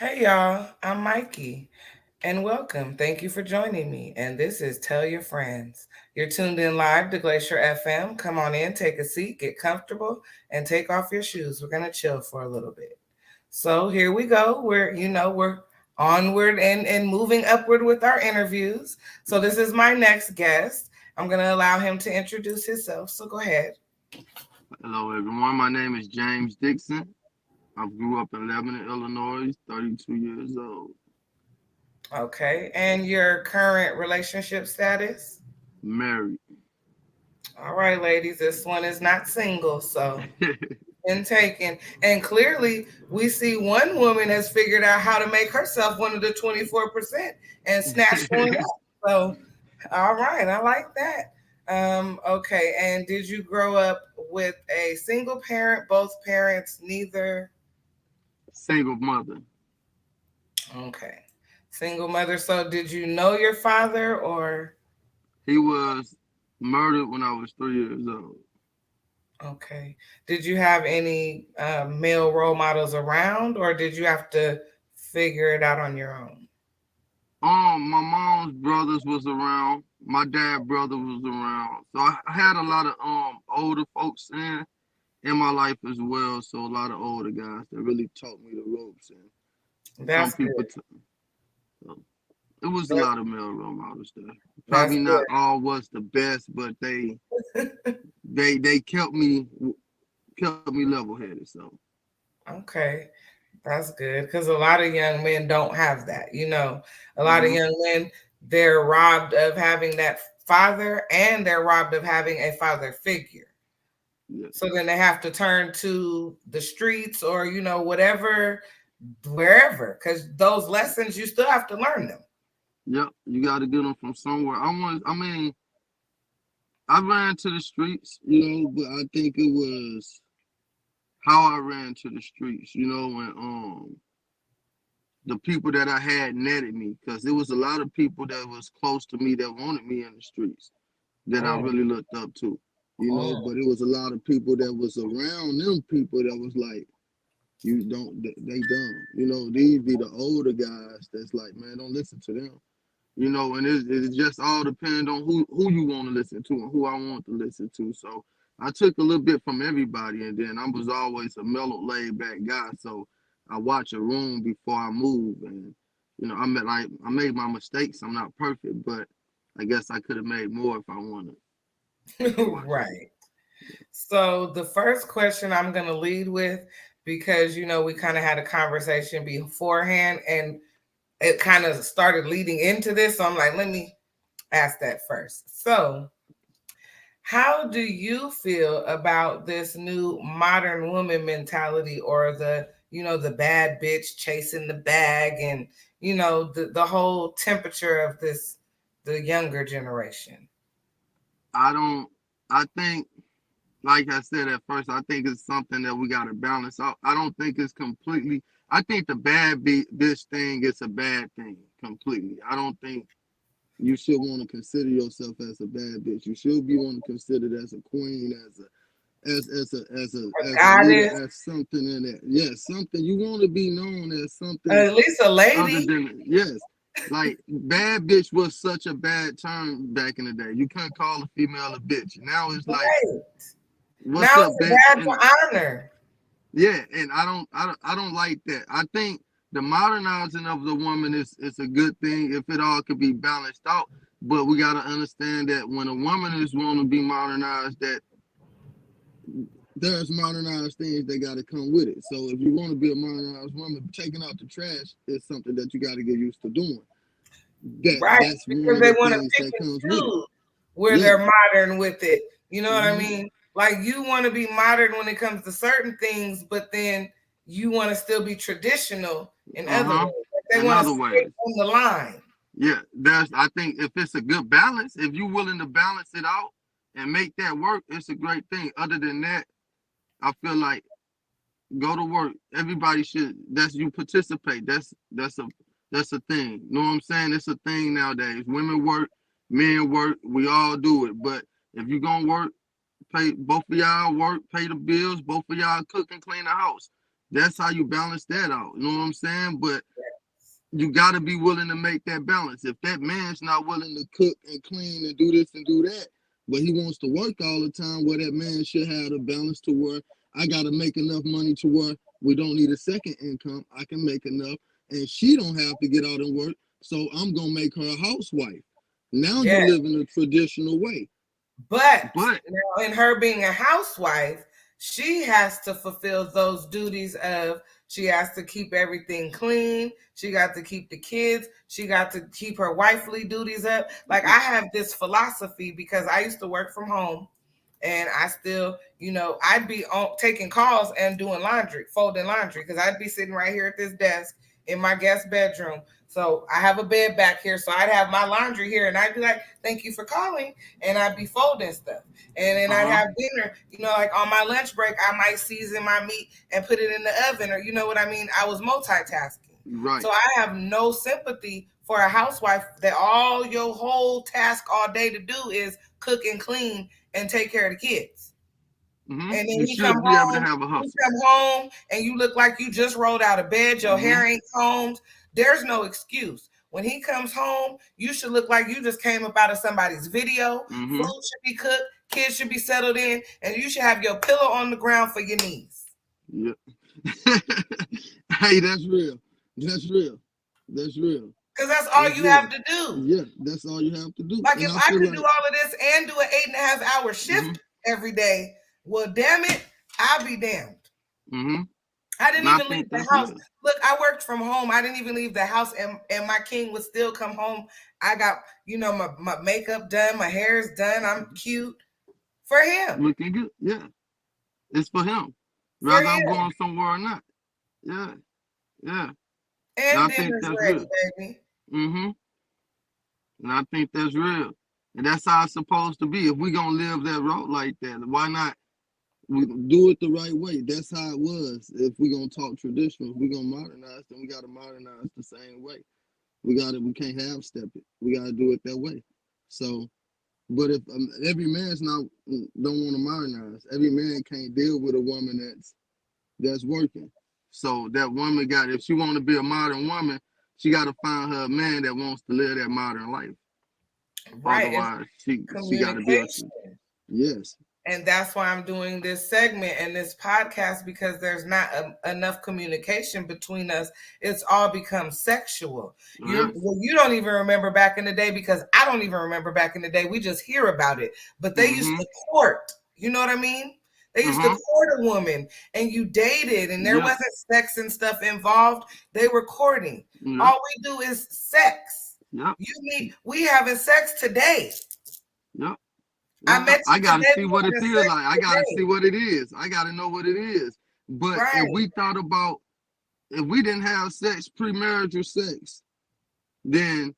Hey y'all, I'm Mikey and welcome. Thank you for joining me. And this is Tell Your Friends. You're tuned in live to Glacier FM. Come on in, take a seat, get comfortable, and take off your shoes. We're going to chill for a little bit. So here we go. We're onward and moving upward with our interviews. So this is my next guest. I'm going to allow him to introduce himself. So go ahead. Hello, everyone. My name is James Dixon. I grew up in Lebanon, Illinois, 32 years old. Okay. And your current relationship status? Married. All right, ladies, this one is not single, so been taken. And clearly, we see one woman has figured out how to make herself one of the 24% and snatch one up. So, all right, I like that. Okay, and did you grow up with a single parent, both parents, neither? Single mother. Okay, single mother. So, did you know your father or? He was murdered when I was 3 years old. Okay. Did you have any male role models around, or did you have to figure it out on your own? My mom's brothers was around. My dad brother was around. So I had a lot of older folks in my life as well. So a lot of older guys that really taught me the ropes. And some That's people, good. so it was a That's, lot of male role models there. that's Probably not all was the best, but good. they kept me level headed. So Okay. That's good because a lot of young men don't have that. A lot of hmm young men, they're robbed of having that father and they're robbed of having a father figure. yeah, So then they have to turn to the streets or, whatever, wherever, because those lessons, you still have to learn them. yep, you got to get them from somewhere. I mean, I ran to the streets, but I think it was how I ran to the streets, when the people that I had netted me, because there was a lot of people that was close to me that wanted me in the streets that I Mm, really looked up to, mm. but it was a lot of people that was around them people that was like, you don't, they dumb, these be the older guys that's like, man, don't listen to them. And it just all depends on who you want to listen to and who I want to listen to. So I took a little bit from everybody, and then I was always a mellow, laid back guy. So I watch a room before I move, and I made my mistakes. I'm not perfect, but I guess I could have made more if I wanted. I watch it. Right. So the first question I'm going to lead with, because we kind of had a conversation beforehand, and it kind of started leading into this. So I'm like, let me ask that first. So, how do you feel about this new modern woman mentality, or the bad bitch chasing the bag, and the whole temperature of the younger generation? I don't. I think, like I said at first, I think it's something that we got to balance out. I don't think it's completely. I think the bitch thing is a bad thing completely. I don't think you should want to consider yourself as a bad bitch. You should be want to considered as a queen, A as a leader, goddess, as something in that. Yes, something you want to be known as something at least a other lady. than yes. Like bad bitch was such a bad term back in the day. You couldn't call a female a bitch. Now it's like, Right. what's Now up, it's a bitch? badge And of honor. yeah, and I don't like that. I think the modernizing of the woman is a good thing if it all could be balanced out. But we gotta understand that when a woman is want to be modernized, that there's modernized things that gotta come with it. So if you want to be a modernized woman, taking out the trash is something that you gotta get used to doing. Right. That's one Because of they the want to things pick that and comes with it. choose where Yeah. they're modern with it. You know what I hmm mean? Like, you want to be modern when it comes to certain things, but then you want to still be traditional in other Uh-huh. ways. Like, they In want to other stay ways. on the line. Yeah, I think if it's a good balance, if you're willing to balance it out and make that work, it's a great thing. Other than that, I feel like go to work. Everybody should that's you participate. That's a thing. You know what I'm saying? It's a thing nowadays. Women work, men work, we all do it. But if you're gonna work, pay both of y'all work, pay the bills, both of y'all cook and clean the house. That's how you balance that out. You know what I'm saying? But you got to be willing to make that balance. If that man's not willing to cook and clean and do this and do that, but he wants to work all the time, where that man should have the balance to where I got to make enough money to where we don't need a second income. I can make enough, and she don't have to get out and work. So I'm gonna make her a housewife. Now you Yeah. live in a traditional way, But but now, in her being a housewife, she has to fulfill those duties of she has to keep everything clean. She got to keep the kids. She got to keep her wifely duties up. Like I have this philosophy because I used to work from home and I still, I'd be taking calls and doing laundry, folding laundry, because I'd be sitting right here at this desk in my guest bedroom. So I have a bed back here, so I'd have my laundry here, and I'd be like, "Thank you for calling," and I'd be folding stuff, and then I'd have dinner. Like on my lunch break, I might season my meat and put it in the oven, or you know what I mean. I was multitasking, right. so I have no sympathy for a housewife that all your whole task all day to do is cook and clean and take care of the kids. And then You should be able to have a you hustle. come home and you look like you just rolled out of bed, your hair ain't combed. There's no excuse. When he comes home, you should look like you just came up out of somebody's video. Food should be cooked, kids should be settled in, and you should have your pillow on the ground for your knees. Yeah. Hey, that's real. That's real. That's real. Because that's all That's you real. have to do. Yeah, that's all you have to do. Like And if I I feel could do like, all of this and do an 8.5 hour mm-hmm, shift every day, well, damn it, I'll be damned. mm-hmm. I And didn't I even leave think the that's house. real. Look, I worked from home. I didn't even leave the house, and my king would still come home. I got, my makeup done, my hair is done. I'm cute for him. Looking good. Yeah. It's for him. For Rather I'm him. going somewhere or not. Yeah. Yeah. And And I think dinner's that's ready, real. baby. Mm-hmm. And I think that's real. And that's how it's supposed to be. If we gonna live that road like that, why not we do it the right way? That's how it was. If we gonna talk traditional, if we gonna modernize, then we gotta modernize the same way. We can't half step it. We gotta do it that way. So, but if every man's not don't want to modernize, every man can't deal with a woman that's working. So that woman got, if she want to be a modern woman, she got to find her a man that wants to live that modern life. Right. It's Otherwise, she got to be a, communication. yes. And that's why I'm doing this segment and this podcast because there's not enough communication between us. It's all become sexual. Yes. You don't even remember back in the day because I don't even remember back in the day. We just hear about it. But they used Mm-hmm. to court. You know what I mean? They used to Mm-hmm. court a woman and you dated and there Yeah. wasn't sex and stuff involved. They were courting. Yeah. All we do is sex. Yeah. We having sex today. Yeah. I Yeah. met I you gotta today. see We what it having feels sex like. I gotta today. see what it is. I gotta know what it is. But if Right. we thought about, if we didn't have sex, premarital sex, then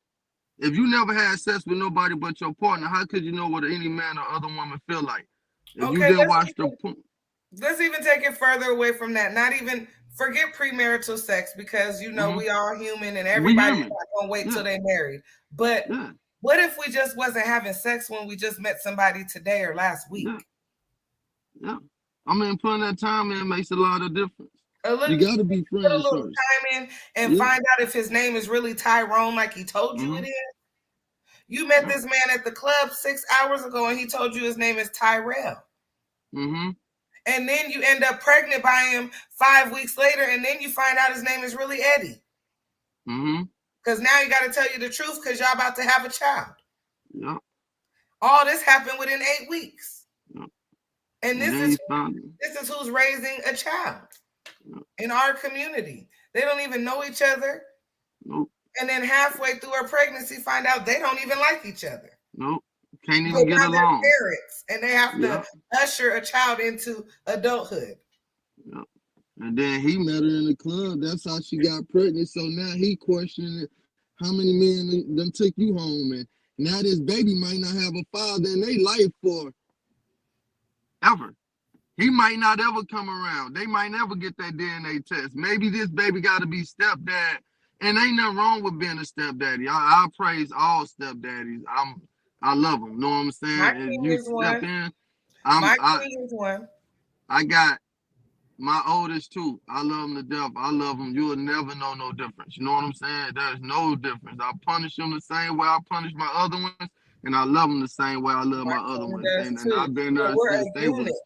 if you never had sex with nobody but your partner, how could you know what any man or other woman feel like? If you Okay, didn't watch the let's even take it further away from that. Not even forget premarital sex because mm-hmm. we all human and We everybody's human. not gonna wait Yeah. till they're married. But Yeah. what if we just wasn't having sex when we just met somebody today or last Yeah. week? Yeah. I mean, putting that time in makes a lot of difference. A little, You got to be put a friends little first. time in and Yeah. find out if his name is really Tyrone, like he told you Mm-hmm. it is. You met Yeah. this man at the club 6 hours ago, and he told you his name is Tyrell. Mm-hmm. And then you end up pregnant by him 5 weeks later, and then you find out his name is really Eddie. Mm-hmm. Because now you got to tell you the truth because y'all about to have a child. Yeah. All this happened within 8 weeks. Yeah. And And this then is he found it. this is who's raising a child Yeah. in our community. They don't even know each other. Nope. And then halfway through her pregnancy, find out they don't even like each other. Nope. Can't But even get now along. they're parents and they have Yeah. to usher a child into adulthood. Yeah. And then he met her in the club. That's how she got pregnant. So now he questioning how many men done took you home, and now this baby might not have a father in their life for ever. He might not ever come around. They might never get that DNA test. Maybe this baby got to be stepdad. And ain't nothing wrong with being a stepdaddy. I praise all stepdaddies. I love them. Know what I'm My saying? If king you is step one. in, My king is one. I got My oldest too. I love him to death. I love him. You'll never know no difference. You know what I'm saying? There's no difference. I punish him the same way I punish my other ones, and I love them the same way I love My my other son ones. does And too. I've been But there we're a since they unit. was,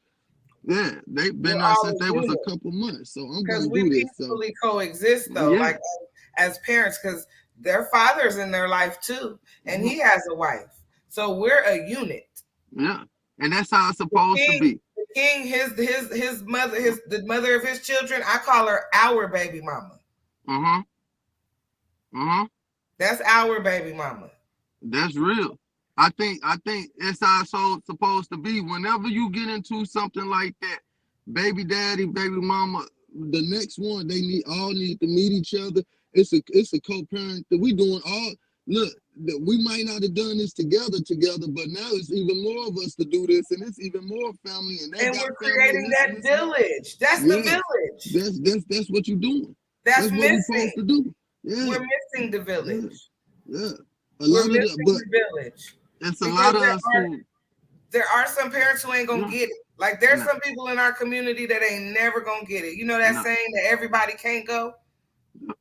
yeah, they've We're been there all since a they was a unit couple months. So I'm because gonna we do this. So peacefully coexist though, yeah, like as parents, because their father's in their life too, and mhm, he has a wife. So we're a unit. yeah, and that's how it's The supposed to king, be. the king, his mother, his the mother of his children. I call her our baby mama. Uh-huh. Uh-huh. That's our baby mama. That's real. I think it's how it's so supposed to be. Whenever you get into something like that, baby daddy, baby mama, the next one they need to meet each other. It's a co-parent that we doing all. Look, we might not have done this together, but now it's even more of us to do this, and it's even more family, and they And got we're family, creating and that this and that. village. That's the Yes, village. that's what you're doing. That's That's what we supposed missing. to do. Yeah, We're missing the yeah, village. yeah. A We're lot of the, missing but the village it's a because lot of us who, there are some parents who ain't gonna yeah, get it. Like there's no, some people in our community that ain't never gonna get it. You know that no, saying that everybody can't go? no,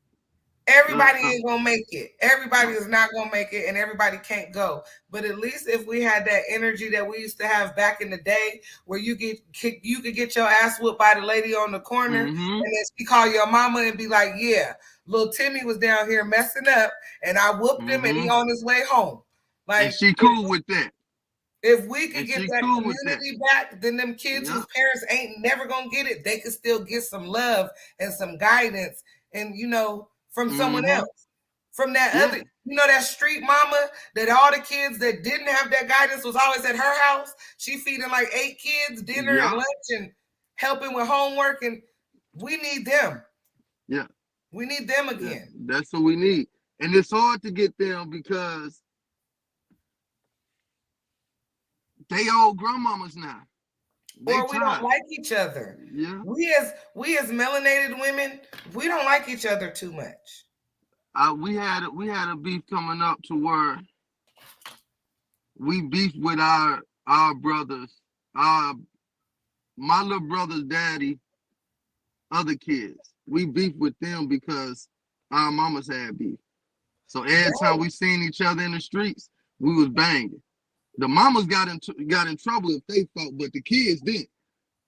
Everybody no, ain't gonna make it. Everybody no. is not gonna make it, and everybody can't go. But at least if we had that energy that we used to have back in the day, where you could get your ass whooped by the lady on the corner, and Mm-hmm, then she call your mama and be like, "Yeah, little Timmy was down here messing up, and I whooped him, and he mm-hmm. on his way home." And Like she cool with that. if we could And get she that cool with that. community back, then them kids Yeah. whose parents ain't never gonna get it, they could still get some love and some guidance, and from someone Mm-hmm. else, from that Yeah. other, that street mama that all the kids that didn't have that guidance was always at her house. She feeding like 8 kids dinner and Yeah. lunch and helping with homework, and we need them. Yeah. We need them Yeah. again. That's what we need. And it's hard to get them because they old grandmamas now. They Or we don't tired. like each other. Yeah. We as melanated women, we don't like each other too much. We had a beef coming up to where we beefed with our brothers, our my little brother's daddy, other kids. We beefed with them because our mamas had beef. So every time we seen each other in the streets, we was banging. The mamas got in trouble if they fought, but the kids didn't.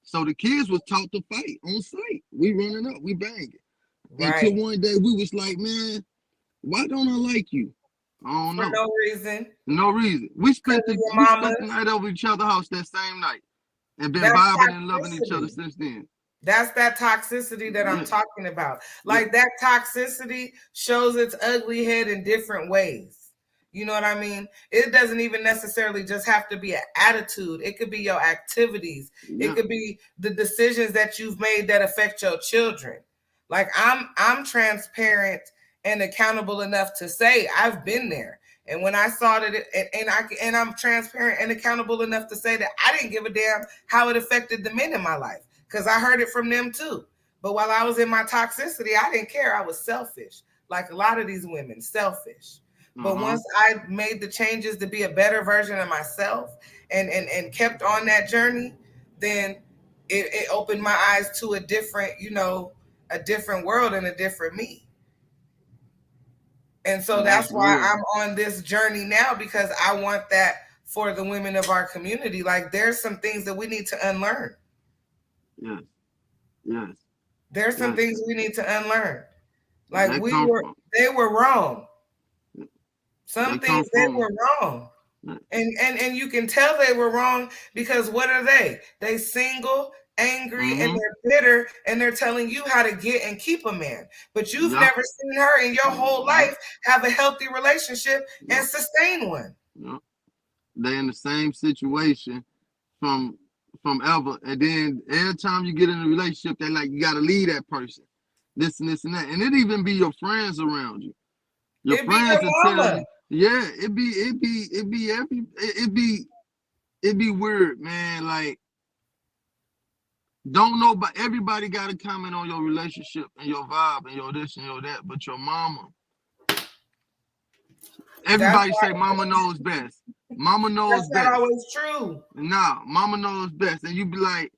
So the kids was taught to fight on sight. We running up, we banging. Until Right. one day we was like, man, why don't I like you? I don't For know. no reason. No reason. We Because spent of the your we spent the mamas. night over each other's house that same night and been That's vibing and loving each other toxicity. since then. That's that toxicity that I'm Yeah, talking about. yeah, Like that toxicity shows its ugly head in different ways. You know what I mean? It doesn't even necessarily just have to be an attitude. It could be your activities. It yeah, could be the decisions that you've made that affect your children. Like I'm transparent and accountable enough to say I've been there. And when I saw that, I'm transparent and accountable enough to say that I didn't give a damn how it affected the men in my life because I heard it from them too. But while I was in my toxicity, I didn't care. I was selfish, like a lot of these women, selfish. But uh-huh, once I made the changes to be a better version of myself and kept on that journey, then it opened my eyes to a different world and a different me. And so and that's that's why real. I'm on this journey now because I want that for the women of our community. Like there's some things that we need to unlearn. Yes, yes, There's some yes. things we need to unlearn. Like They come from they were wrong. they Some come things they from were wrong. And you can tell they were wrong because what are they? They single, angry, and mm-hmm. they're bitter, and they're telling you how to get and keep a man. But you've Yep, never seen her in your whole yep, life have a healthy relationship and yep, sustain one. yep. They in the same situation from from ever. And then every time you get in a relationship, they like you gotta leave that person. This and this and that. And it even be your friends around you. Your It be your friends will tell mama. you, yeah, it be weird, man. Like don't know, but everybody got to comment on your relationship and your vibe and your this and your that. But your mama, That's everybody say mama knows best. Mama knows that's not best. always true. Nah, mama knows best. And you be like,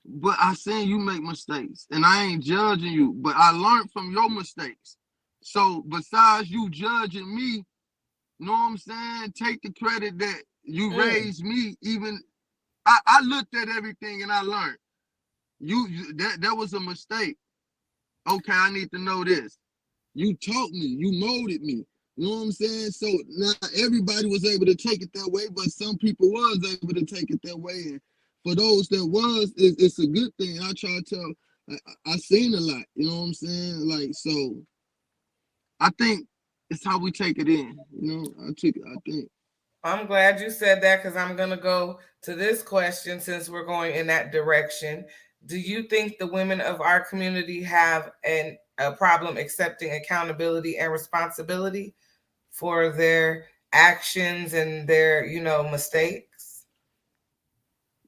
But I seen you make mistakes, and I ain't judging you, but I learned from your mistakes. So besides you judging me, know what I'm saying? Take the credit that you Mm, raised me. Even I looked at everything and I learned. That was a mistake. Okay, I need to know this. You taught me, you molded me. You know what I'm saying? So not everybody was able to take it that way, but some people was able to take it that way. And for those that was, it's a good thing. I try to tell. I seen a lot. You know what I'm saying? Like so, I think it's how we take it in. You know, I think. I'm glad you said that because I'm going to go to this question since we're going in that direction. Do you think the women of our community have a problem accepting accountability and responsibility for their actions and their, mistakes?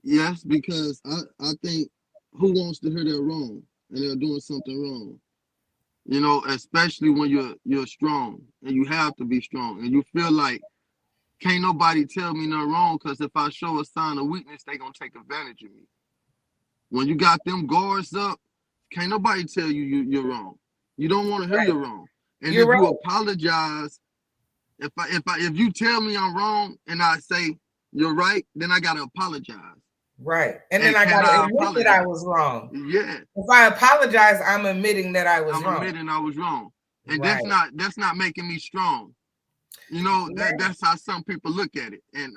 Yes, because I think who wants to hear they're wrong and they're doing something wrong. You know, especially when you're strong and you have to be strong and you feel like can't nobody tell me nothing wrong because if I show a sign of weakness, they gonna take advantage of me. When you got them guards up, can't nobody tell you're wrong. You don't want to hear you're Right. wrong. And You're if you right. apologize, if you tell me I'm wrong and I say you're right, then I gotta apologize. Right. And then And I can got to I admit that I apologize? was wrong. Yeah, If I apologize, I'm admitting that I was I'm wrong. admitting I was wrong. And Right. that's not making me strong. You know, that's how some people look at it. And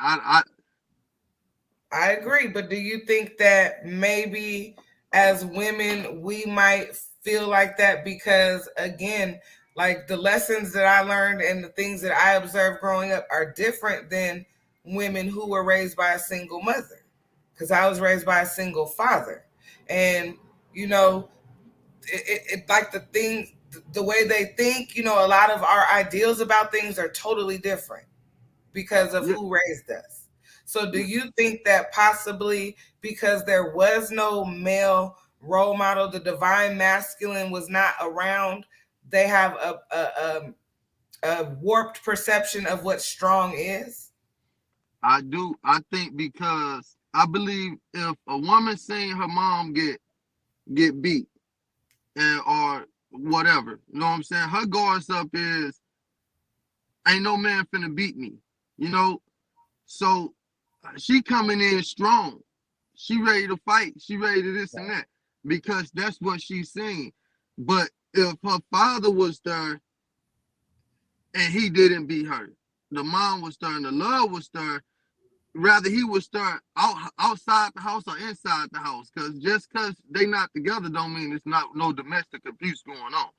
I agree, but do you think that maybe as women we might feel like that because again, like the lessons that I learned and the things that I observed growing up are different than women who were raised by a single mother. Because I was raised by a single father, and you know, it like the way they think. A lot of our ideals about things are totally different because of yeah, who raised us. So, do yeah, you think that possibly because there was no male role model, the divine masculine was not around, they have a warped perception of what strong is? I do. I think because I believe if a woman seen her mom get beat and or whatever, you know what I'm saying? Her guards up is ain't no man finna beat me, you know. So she coming in strong. She ready to fight. She ready to this and that because that's what she's seen. But if her father was there and he didn't beat her, the mom was there and the love was there, rather he would start outside the house or inside the house. Cause just cause they not together don't mean it's not no domestic abuse going on.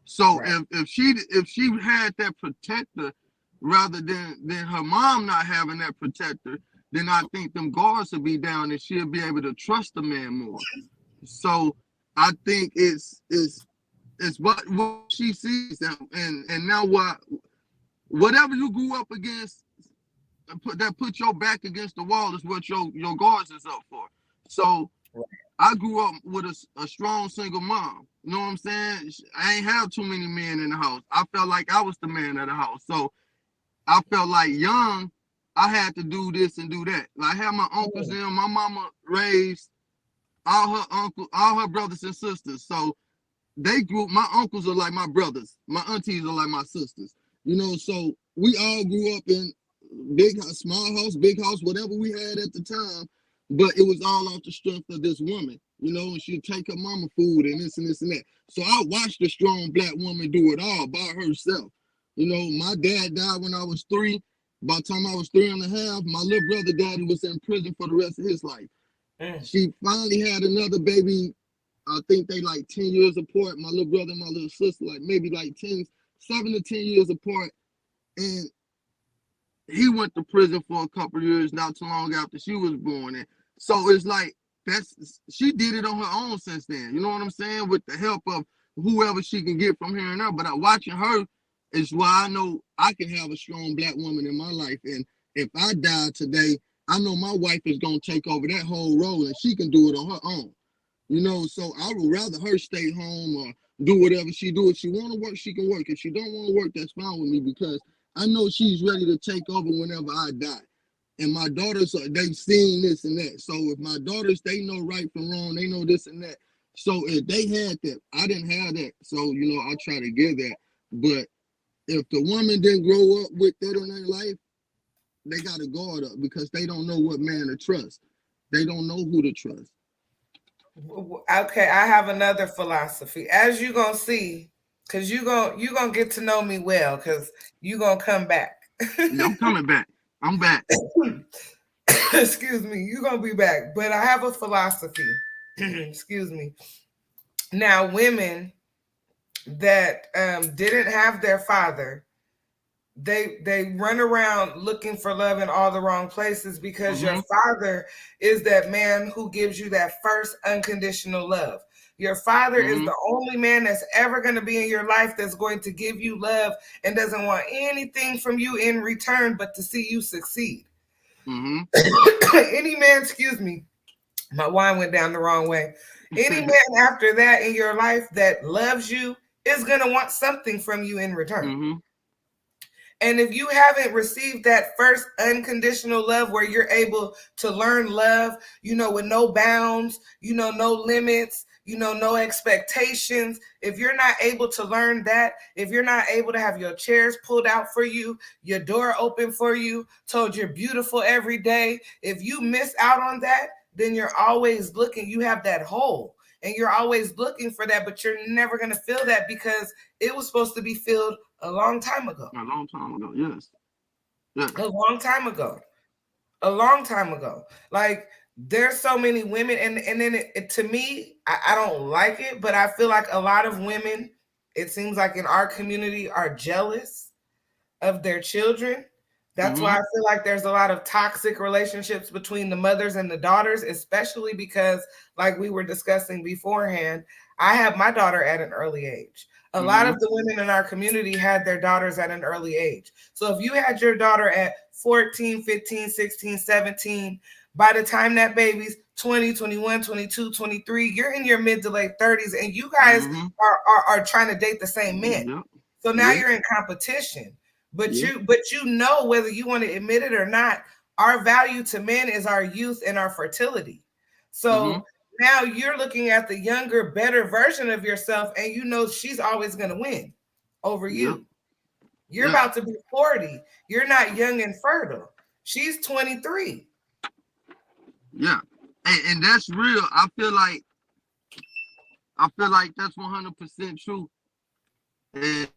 So Right. if she had that protector rather than her mom not having that protector, then I think them guards would be down and she'll be able to trust the man more. So I think it's what she sees and now whatever you grew up against put your back against the wall is what your guards is up for. So I grew up with a strong single mom. You know what I'm saying? I ain't have too many men in the house. I felt like I was the man of the house. So I felt like young, I had to do this and do that. Like I had my uncles Mm, in, my mama raised all her brothers and sisters. So they grew. My uncles are like my brothers. My aunties are like my sisters. You know, so we all grew up in big house, small house, big house, whatever we had at the time. But it was all off the strength of this woman. You know, and she'd take her mama food and this and this and that. So I watched a strong black woman do it all by herself. You know, my dad died when I was 3. By the time I was 3 and a half, my little brother daddy was in prison for the rest of his life. mm, She finally had another baby. I think they like 10 years apart. My little brother and my little sister, like maybe like 10, 7 to 10 years apart. And he went to prison for a couple of years not too long after she was born. And so it's like she did it on her own since then. You know what I'm saying? With the help of whoever she can get from here and there. But watching her is why I know I can have a strong black woman in my life. And if I die today, I know my wife is gonna take over that whole role and she can do it on her own. You know, so I would rather her stay home or do whatever she do. If she want to work, she can work. If she don't want to work, that's fine with me because I know she's ready to take over whenever I die. and my daughters they've seen this and that. So if my daughters, they know right from wrong, they know this and that. So if they had that, I didn't have that. So I try to give that. But if the woman didn't grow up with that in their life, they got to guard up because they don't know what man to trust. They don't know who to trust. Okay, I have another philosophy. As you gonna see, cause you gonna get to know me well, cause you gonna come back. Yeah, I'm coming back. I'm back. Excuse me, you gonna be back. But I have a philosophy. Excuse me. Now, women that didn't have their father, they run around looking for love in all the wrong places because your Mm-hmm. father is that man who gives you that first unconditional love. Your father is Mm-hmm. the only man that's ever going to be in your life that's going to give you love and doesn't want anything from you in return but to see you succeed. Mm-hmm. Any man, excuse me, my wine went down the wrong way. Any man after that in your life that loves you is going to want something from you in return. Mm-hmm. And if you haven't received that first unconditional love where you're able to learn love, with no bounds, no limits, no expectations, if you're not able to learn that, if you're not able to have your chairs pulled out for you, your door open for you, told you're beautiful every day, if you miss out on that, then you're always looking, you have that hole. And you're always looking for that, but you're never going to feel that because it was supposed to be filled a long time ago. A long time ago. Yes. Yes. A long time ago. A long time ago. Like there's so many women, and then to me, I don't like it, but I feel like a lot of women, it seems like in our community, are jealous of their children. That's why I Mm-hmm. feel like there's a lot of toxic relationships between the mothers and the daughters, especially because, like we were discussing beforehand, I have my daughter at an early age. A lot Mm-hmm. of the women in our community had their daughters at an early age. So if you had your daughter at 14, 15, 16, 17, by the time that baby's 20, 21, 22, 23, you're in your mid to late 30s and you guys Mm-hmm. are trying to date the same men. Yep. So now Yeah. you're in competition. But Yeah. you know whether you want to admit it or not, our value to men is our youth and our fertility. Mm-hmm. So now you're looking at the younger, better version of yourself, and you know she's always going to win over Yep. you. You're Yep. about to be 40. You're not young and fertile. She's 23. Yeah. And that's real. I feel like that's 100% true. And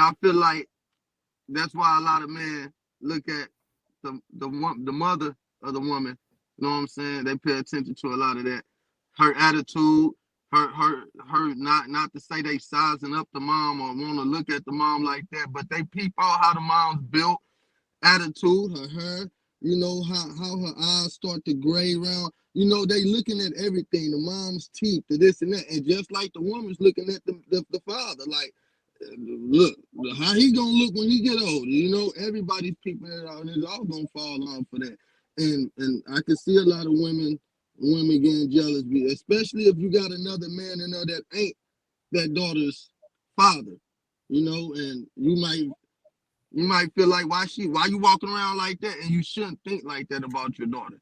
I feel like that's why a lot of men look at the mother of the woman. You know what I'm saying? They pay attention to a lot of that. Her attitude, her not to say they sizing up the mom or want to look at the mom like that, but they peep out how the mom's built, attitude, her hair, how her eyes start to gray around. They looking at everything, the mom's teeth, the this and that. And just like the woman's looking at the father, like, look, how he gonna look when he get older. Everybody's peeping it out, and it's all gonna fall on for that. And I can see a lot of women getting jealous, especially if you got another man in there that ain't that daughter's father. And you might feel like why you walking around like that, and you shouldn't think like that about your daughter.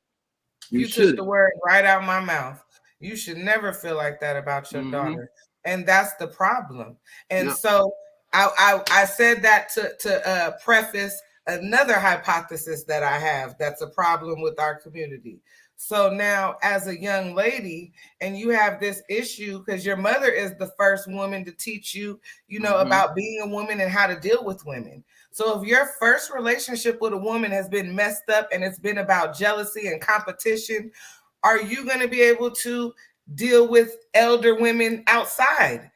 You You took the shouldn't. word right out my mouth. You should never feel like that about your Mm-hmm. daughter. And that's the problem. And Yep. so I said that to preface another hypothesis that I have that's a problem with our community. So now, as a young lady, and you have this issue because your mother is the first woman to teach you, Mm-hmm. about being a woman and how to deal with women. So if your first relationship with a woman has been messed up and it's been about jealousy and competition, are you going to be able to deal with elder women outside?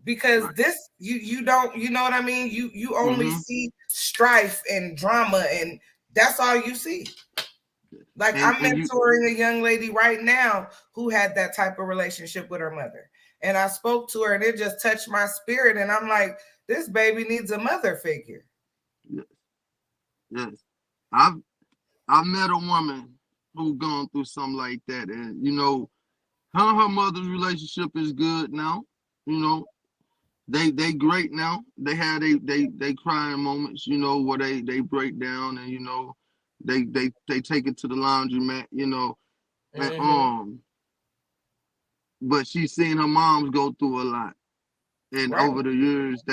Because Right. this you don't, you know what I mean? You only Mm-hmm. see strife and drama, and that's all you see. Like And I'm and you mentoring a young lady right now who had that type of relationship with her mother. And I spoke to her and it just touched my spirit. And I'm like, this baby needs a mother figure. yes, yes. I've I met a woman who gone through something like that, and her and her mother's relationship is good now. You know, they great now. They had they crying moments, where they break down, and They take it to the laundromat, you know, and Mm-hmm. but she's seen her moms go through a lot, and Right. over the years,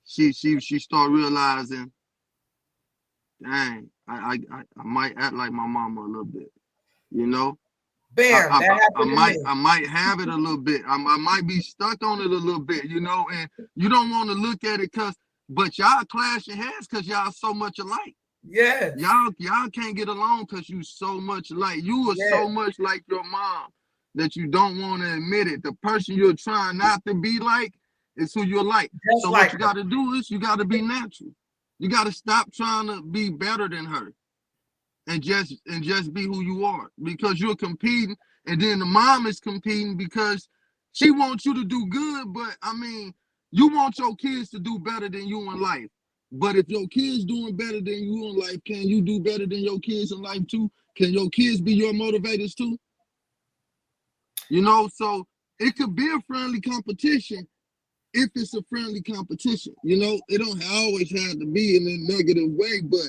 she start realizing, dang, I might act like my mama a little bit, you know. Bam. That happened to me. I might have it a little bit. I might be stuck on it a little bit, you know. And you don't want to look at it but y'all clashing heads because y'all so much alike. Yes. Y'all can't get along because you so much alike. You are Yes. so much like your mom that you don't want to admit it. The person you're trying not to be like is who you're like. Just So what like you her. got to do is you got to be natural. You got to stop trying to be better than her and just be who you are because you're competing, and then the mom is competing because she wants you to do good. But I mean, you want your kids to do better than you in life. But if your kids doing better than you in life, can you do better than your kids in life too? Can your kids be your motivators too? You know, so it could be a friendly competition if it's a friendly competition. You know, it don't always have to be in a negative way, but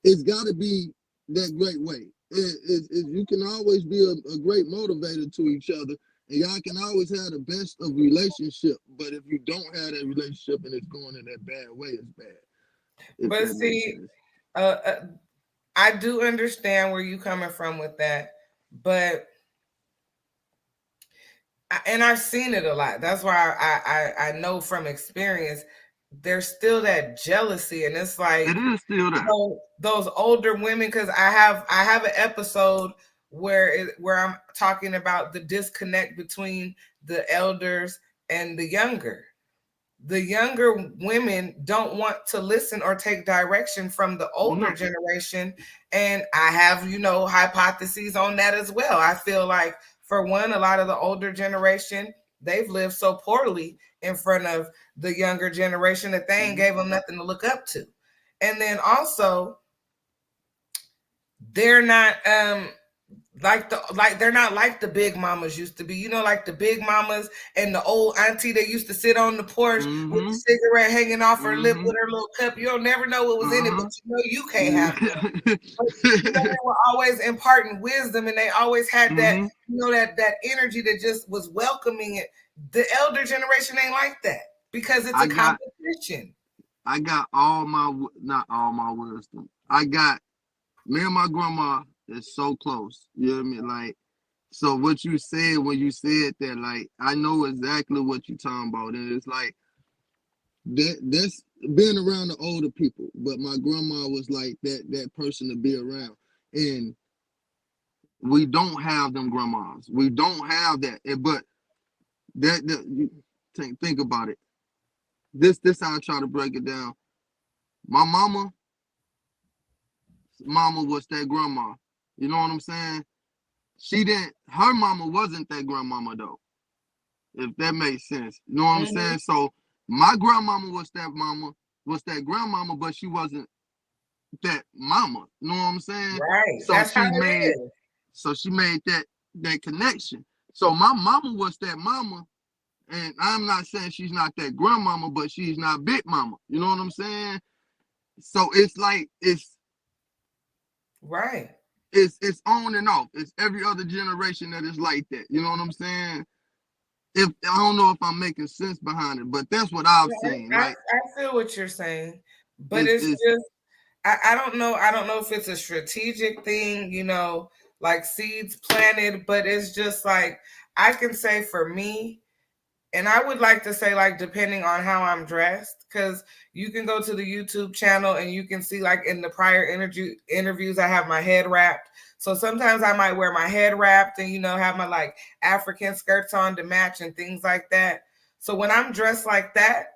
it's got to be that great way. You can always be a great motivator to each other, and y'all can always have the best of relationship. But if you don't have that relationship and it's going in that bad way, it's bad. If But that makes see, sense. uh, uh, I do understand where you coming from with that, but and I've seen it a lot. That's why I know from experience. There's still that jealousy, and it's It like, is still you there. know, those older women. Because I have an episode where I'm talking about the disconnect between the elders and the younger women don't want to listen or take direction from the older No. generation. And I have, hypotheses on that as well. I feel like, for one, a lot of the older generation, they've lived so poorly in front of the younger generation that they ain't Mm-hmm. gave them nothing to look up to. And then also, they're not like they're not like the big mamas used to be. Like the big mamas and the old auntie that used to sit on the porch with the Mm-hmm. cigarette hanging off her lip Mm-hmm. with her little cup. You'll never know what was in it, but Uh-huh. you can't have none. But Mm-hmm. they were always imparting wisdom, and they always had that, that energy that just was welcoming it. The elder generation ain't like that because it's I a got competition. I got all my not all my wisdom. I got me and my grandma is so close. You know what I mean? Like, so what you said when you said that, like, I know exactly what you're talking about. And it's like that's being around the older people. But my grandma was like that person to be around. And we don't have them grandmas. We don't have that. But that you think about it. This how I try to break it down. My mama was that grandma. You know what I'm saying? She didn't her mama wasn't that grandmama though, if that makes sense. You know what I'm Hmm. saying? So my grandmama was that grandmama, but she wasn't that mama. You know what I'm saying? Right. So That's how she it made is. that connection. So my mama was that mama, and I'm not saying she's not that grandmama, but she's not big mama. You know what I'm saying? So it's like Right. it's on and off. It's every other generation that is like that. You know what I'm saying? If I don't know if I'm making sense behind it, but that's what I've Yeah, seen. I, Like I feel what you're saying, but it's it's it's just I don't know. I don't know if it's a strategic thing, like seeds planted, but it's just like I can say for me, and I would like to say, like, depending on how I'm dressed, because you can go to the YouTube channel and you can see, like, in the prior interviews, I have my head wrapped. So sometimes I might wear my head wrapped and, have my, like, African skirts on to match and things like that. So when I'm dressed like that,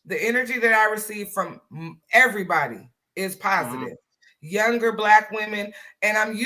the energy that I receive from everybody is uh-huh, positive. Younger black women, and I'm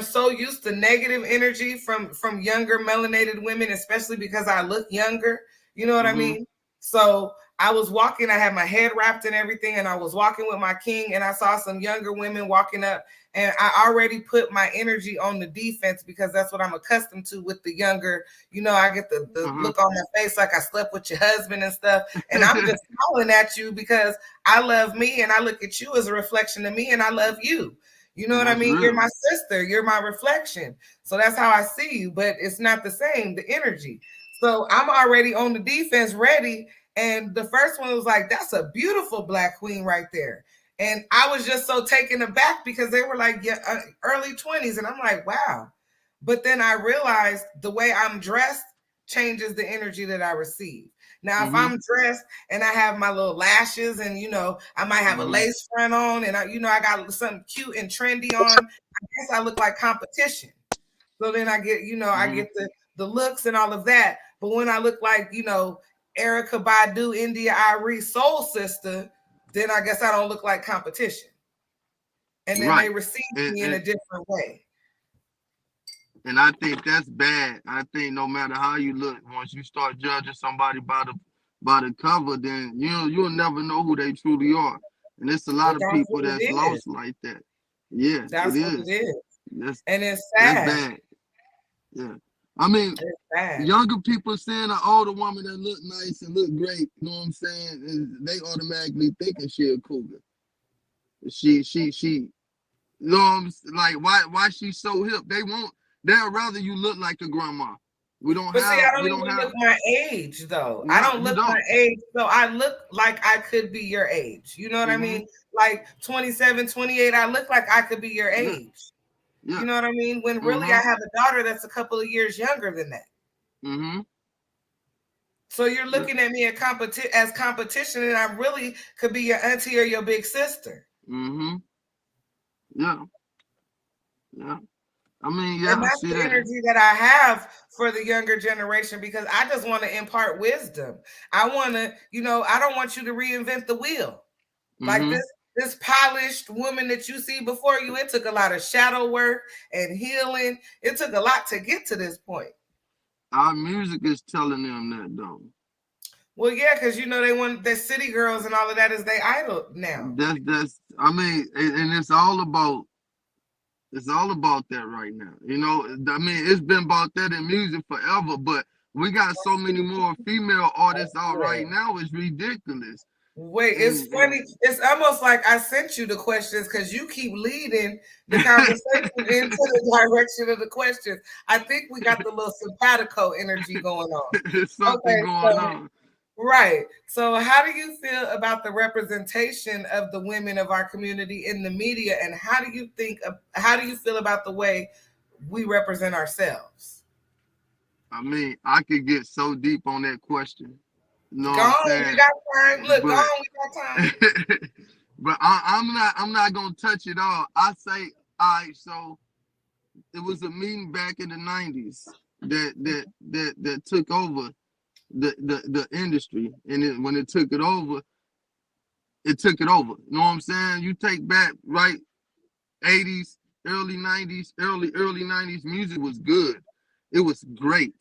so used to negative energy from younger melanated women, especially because I look younger. You know what I mm-hmm, mean? So I was walking, I had my head wrapped and everything, and I was walking with my king, and I saw some younger women walking up, And I already put my energy on the defense because that's what I'm accustomed to with the younger. I get the Uh-huh. look on my face like I slept with your husband and stuff. And I'm just smiling at you because I love me and I look at you as a reflection of me and I love you. You know what I That's mean? You're real. my sister, you're my reflection. So that's how I see you, but it's not the same, the energy. So I'm already on the defense ready. And the first one was like, that's a beautiful black queen right there. And I was just so taken aback because they were like, yeah, early 20s. And I'm like, wow. But then I realized the way I'm dressed changes the energy that I receive. Now, if Mm-hmm. I'm dressed and I have my little lashes and, I might have a Mm-hmm. lace front on and, I got something cute and trendy on, I guess I look like competition. So then I get, I Mm-hmm. get the looks and all of that. But when I look like, Erica Badu, India Irie, Soul Sister, then I guess I don't look like competition. And then they Right. receive And, me in a and different way. and I think that's bad. I think no matter how you look, once you start judging somebody by the cover, then you'll never know who they truly are. And it's a lot But of that's people what it that's is. lost like that. Yeah, it That's what it is. is. That's And it's that's sad. bad. Yeah. I mean, It's sad. younger people seeing an older woman that look nice and look great, you know what I'm saying? And they automatically thinking she a cougar. She you know what I'm like why she's so hip. They'd rather you look like a grandma. We don't But see, have I don't we don't even have look my age though. I no, don't you look my don't. age. So I look like I could be your age. You know what I Mm-hmm. mean? Like 27, 28, I look like I could be your Yeah, age. yeah. You know what I mean? When really I Mm-hmm. have a daughter that's a couple of years younger than that. Mm-hmm. So you're Yeah. looking at me as competition, and I really could be your auntie or your big sister. Mm-hmm. Yeah. Yeah. I mean, yeah, And I that's see the that. energy that I have for the younger generation because I just want to impart wisdom. I want to, I don't want you to reinvent the wheel. Like Mm-hmm. this polished woman that you see before you, it took a lot of shadow work and healing. It took a lot to get to this point. Our music is telling them that though. Well, yeah, because they want the city girls and all of that is they idol now. That's I mean, and it's all about that right now. I mean, it's been about that in music forever, but we got so many more female artists out right Yeah. now. It's ridiculous. Wait, it's And funny. It's almost like I sent you the questions because you keep leading the conversation into the direction of the questions. I think we got the little simpatico energy going on. it's something Okay, going so on. right. So how do you feel about the representation of the women of our community in the media, and how do you feel about the way we represent ourselves? I mean, I could get so deep on that question. You know Go what I'm on, we saying? got time. Look, go But on, we got time. but I'm not gonna touch it all. I say, all right, so it was a meeting back in the '90s that took over the industry, and when it took it over, it took it over. You know what I'm saying? You take back right '80s, early '90s, early '90s, music was good. It was great,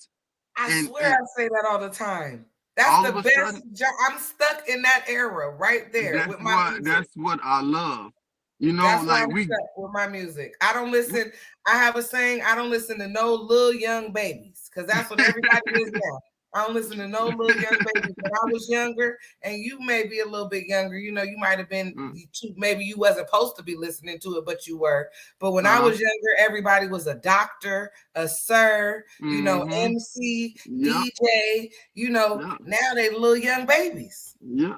I and swear and I say that all the time. That's all the of a best sudden, job. I'm stuck in that era right there that's with my what music. that's what I love. You know, That's why like I'm we. stuck with my music. I don't listen. I have a saying. I don't listen to no little young babies because that's what everybody is now. I don't listen to no little young babies. When I was younger, and you may be a little bit younger, you might have been. Mm, Maybe you wasn't supposed to be listening to it, but you were. But when I uh-huh. was younger, everybody was a doctor, a sir, Mm-hmm. MC, Yeah. DJ. Yeah. Now they little young babies. Yeah.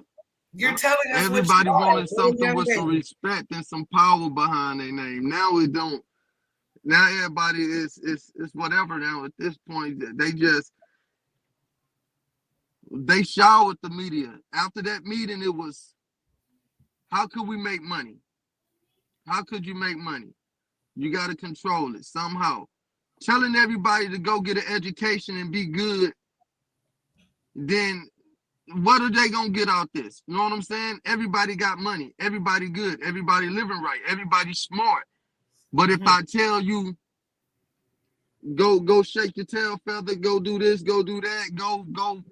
You're Yeah. telling us what you Everybody are, wanted little something young with some babies. respect and some power behind their name. Now it don't. Now everybody is whatever. Now at this point, they showered the media. After that meeting, it was how could we make money? How could you make money? You got to control it somehow. Telling everybody to go get an education and be good, then what are they gonna get out this? You know what I'm saying? Everybody got money. Everybody good. Everybody living right. Everybody smart. But if Mhm. I tell you go shake your tail feather, go do this, go do that, go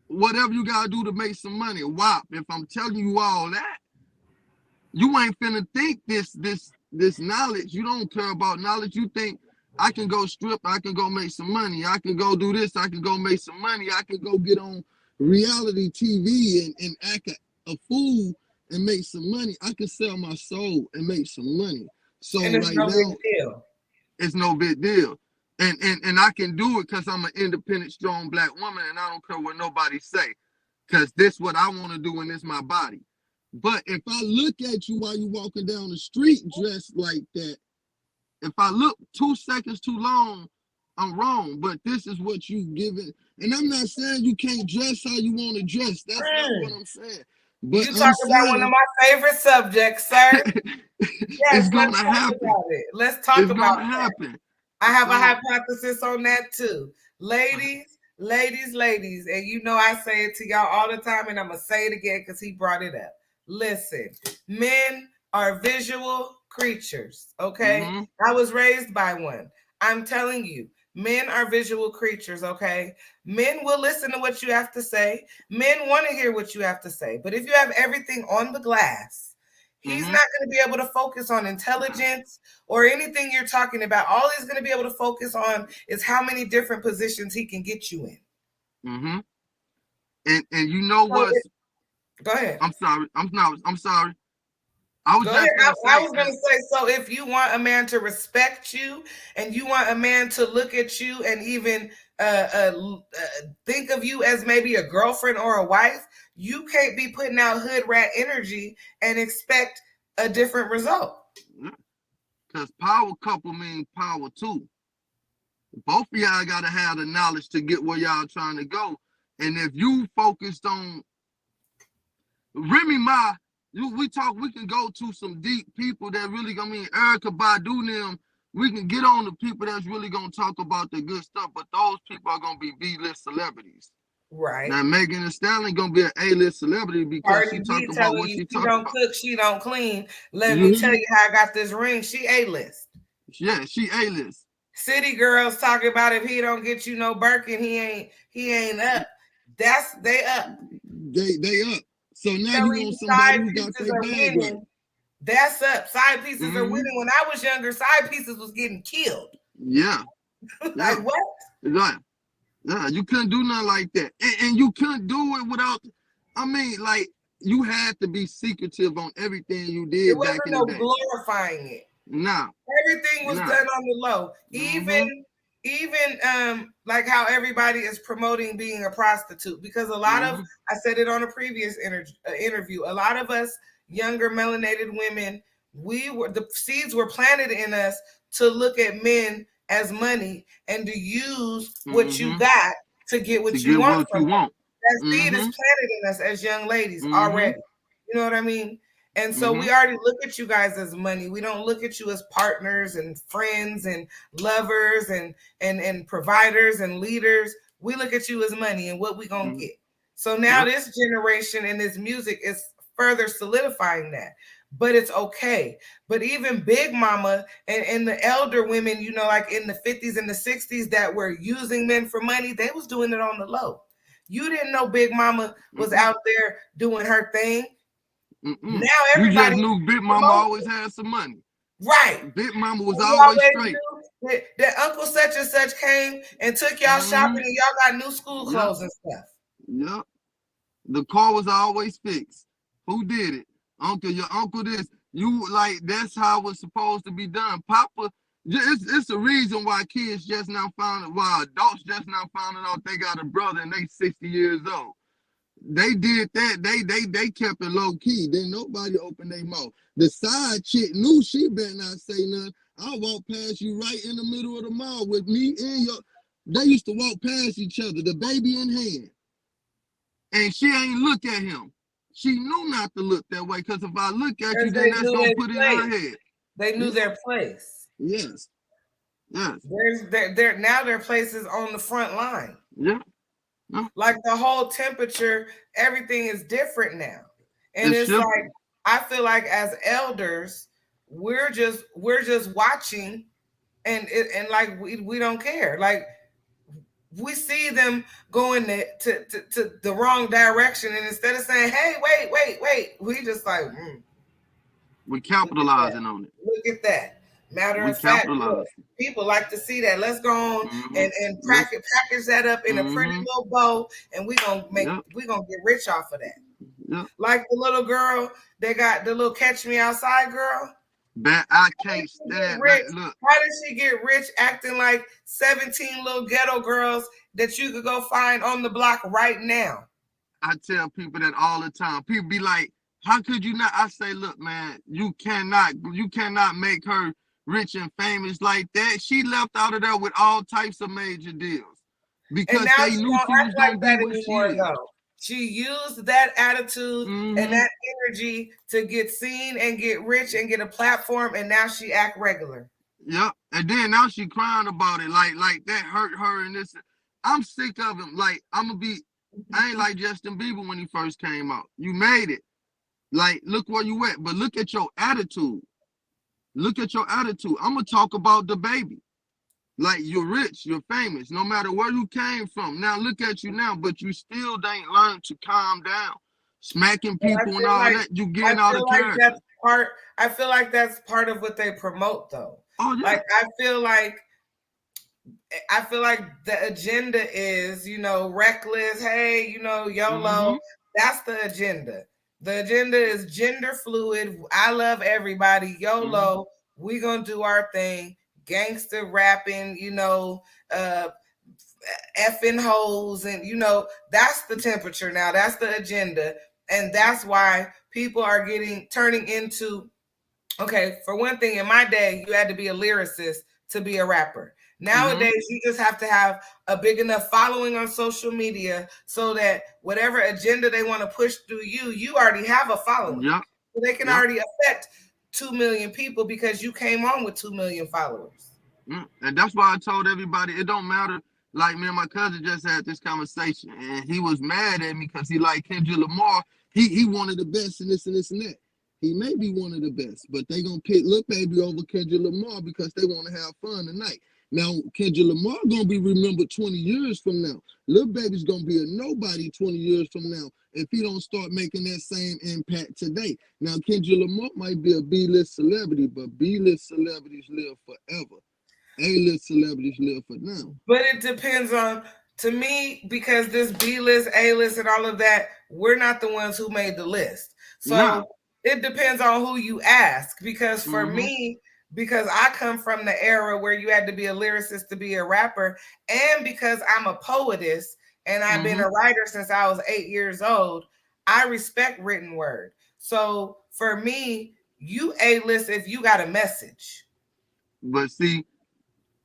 whatever you gotta do to make some money. Wop. If I'm telling you all that, you ain't finna think this knowledge. You don't care about knowledge. You think I can go strip, I can go make some money, I can go do this, I can go make some money, I can go get on reality TV and act a fool and make some money. I can sell my soul and make some money. So And it's right no big now, deal. it's no big deal. And I can do it because I'm an independent, strong black woman, and I don't care what nobody say. Because this what I want to do, and it's my body. But if I look at you while you walking down the street dressed like that, if I look 2 seconds too long, I'm wrong. But this is what you giving. And I'm not saying you can't dress how you want to dress. That's not what Mm. I'm saying. But You I'm talk about one of saying my favorite subjects, sir. Yes, it's let's gonna talk happen. about it. Let's talk It's about gonna that. happen. I have a So hypothesis on that too. Ladies, ladies, ladies, and you know I say it to y'all all the time, and I'm gonna say it again because he brought it up. Listen, men are visual creatures, okay? mm-hmm, I was raised by one. I'm telling you, men are visual creatures, okay? Men will listen to what you have to say. Men want to hear what you have to say. But if you have everything on the glass, he's mm-hmm, not going to be able to focus on intelligence or anything you're talking about. All he's going to be able to focus on is how many different positions he can get you in. mm-hmm. And you know So what's go ahead. I'm sorry. I'm sorry. I was Go ahead. just gonna I say was going to say, so if you want a man to respect you and you want a man to look at you and even think of you as maybe a girlfriend or a wife, you can't be putting out hood rat energy and expect a different result. because power couple means power too. Both of y'all gotta have the knowledge to get where y'all trying to go. And if you focused on Remy Ma, we can go to some deep people that really, I mean, Erica Badu them. We can get on the people that's really gonna talk about the good stuff, but those people are gonna be B-list celebrities. Right. Now Megan Thee Stallion gonna be an A-list celebrity because Cardi she talk B about telling what you she she talk don't about. cook, she don't clean. Let You me hear tell me? you how I got this ring. She A-list. Yeah, she A-list. City girls talking about if he don't get you no Birkin, he ain't up. That's they up. They up. So now you Telling want you somebody side who got pieces their are bag right. winning. That's up. Side pieces are Mm-hmm. winning. When I was younger, side pieces was getting killed. Yeah, yeah, Like what? right. Yeah, you couldn't do nothing like that, and you couldn't do it without. I mean, like you had to be secretive on everything you It did back wasn't in the no day. glorifying it. Nah, Everything was nah. done on the low. Mm-hmm. Even like how everybody is promoting being a prostitute, because a lot of, Mm-hmm. I said it on a previous interview, a lot of us younger melanated women, we were, the seeds were planted in us to look at men as money and to use what you Mm-hmm. got to get To what you get want what from you them. want. That seed is Mm-hmm. planted in us as young ladies Mm-hmm. already. You know what I mean? And so Mm-hmm. we already look at you guys as money. We don't look at you as partners and friends and lovers and providers and leaders. We look at you as money and what we gonna Mm-hmm. get. So now Yep. this generation and this music is further solidifying that. But it's okay. But even Big Mama and the elder women, you know, like in the 50s and the 60s that were using men for money, they was doing it on the low. You didn't know Big Mama was Mm-mm. out there doing her thing. Mm-mm. Now You just everybody knew Big Mama promotes always it. had some money. Right. Big Mama was And you always always straight. knew that Uncle such and such came and took y'all Mm-hmm. shopping and y'all got new school Yep. clothes and stuff. Yep. The car was always fixed. Who did it? Uncle, your uncle this. You like that's how it was supposed to be done. Papa, it's a reason why kids just now found it, why adults just now found out they got a brother and they 60 years old. They did that. They kept it low key. Then nobody opened their mouth. The side chick knew she better not say nothing. I walk past you right in the middle of the mall with me and your. They used to walk past each other, the baby in hand, and she ain't look at him. She knew not to look that way because if I look at you, Because then they that's knew gonna their put it in her place. head. They knew Yeah. their place. Yes. Yes. There's now their place is on the front line. Yeah. Yeah. Like the whole temperature, everything is different now. And It's it's like shifting. I feel like as elders, we're just watching and like we don't care. Like we see them going to the wrong direction, and instead of saying, "Hey, wait," we just like, We Look at that. capitalizing on it. Look at that. Matter We of fact, look, capitalizing. people like to see that. Let's go on Mm-hmm. and Let's. package that up in a pretty Mm-hmm. little bow, and Yep. we gonna get rich off of that. Yep. Like the little girl, they got the little catch me outside girl. But I How did can't she get stand. rich? Look, How did she get rich acting like 17 little ghetto girls that you could go find on the block right now? I tell people that all the time. People be like, "How could you not?" I say, "Look, man, you cannot make her rich and famous like that. She left out of there with all types of major deals And because now they she knew don't she was act like gonna be that what she anymore, is." though. She used that attitude and Mm-hmm. that energy to get seen and get rich and get a platform, and now she act regular. Yep. And then now she crying about it, like that hurt her and this. I'm sick of him. Like I'm gonna be. I ain't like Justin Bieber when he first came out. You made it. Like look where you at, but look at your attitude. Look at your attitude. I'm gonna talk about the baby. Like you're rich, you're famous, no matter where you came from. Now look at you now, but you still ain't learned to calm down, smacking And people and all that. You I getting out feel of like character. that's part. I feel like that's part of what they promote, though. Oh yeah. Like I feel like the agenda is, reckless. Hey, YOLO. Mm-hmm. That's the agenda. The agenda is gender fluid. I love everybody. Mm-hmm. YOLO. We gonna do our thing. Gangster rapping. Uh, effing hoes, and that's the temperature now. That's the agenda, and that's why people are getting turning into. Okay, for one thing, in my day, you had to be a lyricist to be a rapper. Mm-hmm. Nowadays, you just have to have a big enough following on social media so that whatever agenda they want to push through you, you already have a following. Yep. So they can Yep. already affect 2 million people because you came on with 2 million followers. And that's why I told everybody it don't matter. Like me and my cousin just had this conversation, and he was mad at me because he like Kendrick Lamar. He wanted the best and this and this and that. He may be one of the best, but they gonna pick Lil Baby over Kendrick Lamar because they want to have fun tonight. Now Kendrick Lamar gonna be remembered 20 years from now. Lil Baby's gonna be a nobody 20 years from now if he don't start making that same impact today. Now Kendrick Lamar might be a B-list celebrity, but B-list celebrities live forever. A-list celebrities live for now. But it depends on, to me, because this B list, A list, and all of that, we're not the ones who made the list. Nah. So it depends on who you ask. Because for Mm-hmm. me, because I come from the era where you had to be a lyricist to be a rapper, and because I'm a poetess and I've been Mm-hmm. a writer since I was 8 years old, I respect written word. So for me, you A list if you got a message. But see,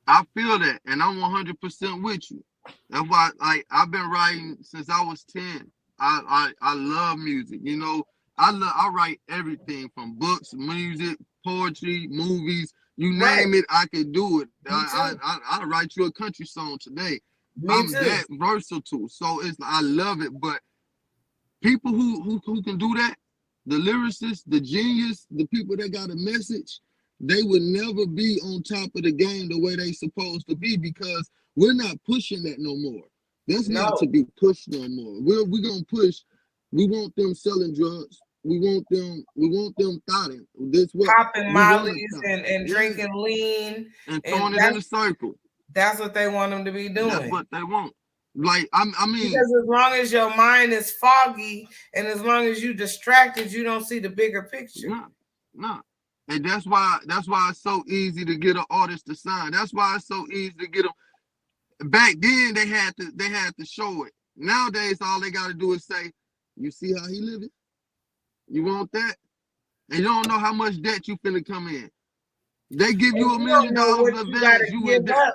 I feel that, and I'm 100% with you. That's why, like, I've been writing since I was 10. I love music. I write everything from books, music, poetry, movies. You Right. name it, I can do it. Me too. I write you a country song today. Me I'm too. that versatile, so I love it. But people who can do that, the lyricists, the genius, the people that got a message, they would never be on top of the game the way they supposed to be because we're not pushing that no more. That's not to No. be pushed no more. We're gonna push. We want them selling drugs. We want them thotting. That's what Popping we want to mollies thought. and Yeah, drinking lean, and and throwing it in a circle. that's what they want them to be That's doing. what they want. Like I mean, Because as long as your mind is foggy and as long as you distracted, you don't see the bigger picture. no, no. And that's why it's so easy to get an artist to sign. That's why it's so easy to get them. Back then they had to show it. Nowadays all they got to do is say, "You see how he living? You want that?" And you don't know how much debt you finna come in. They give And you a you million don't know dollars what in you got advance, to you give in debt. up.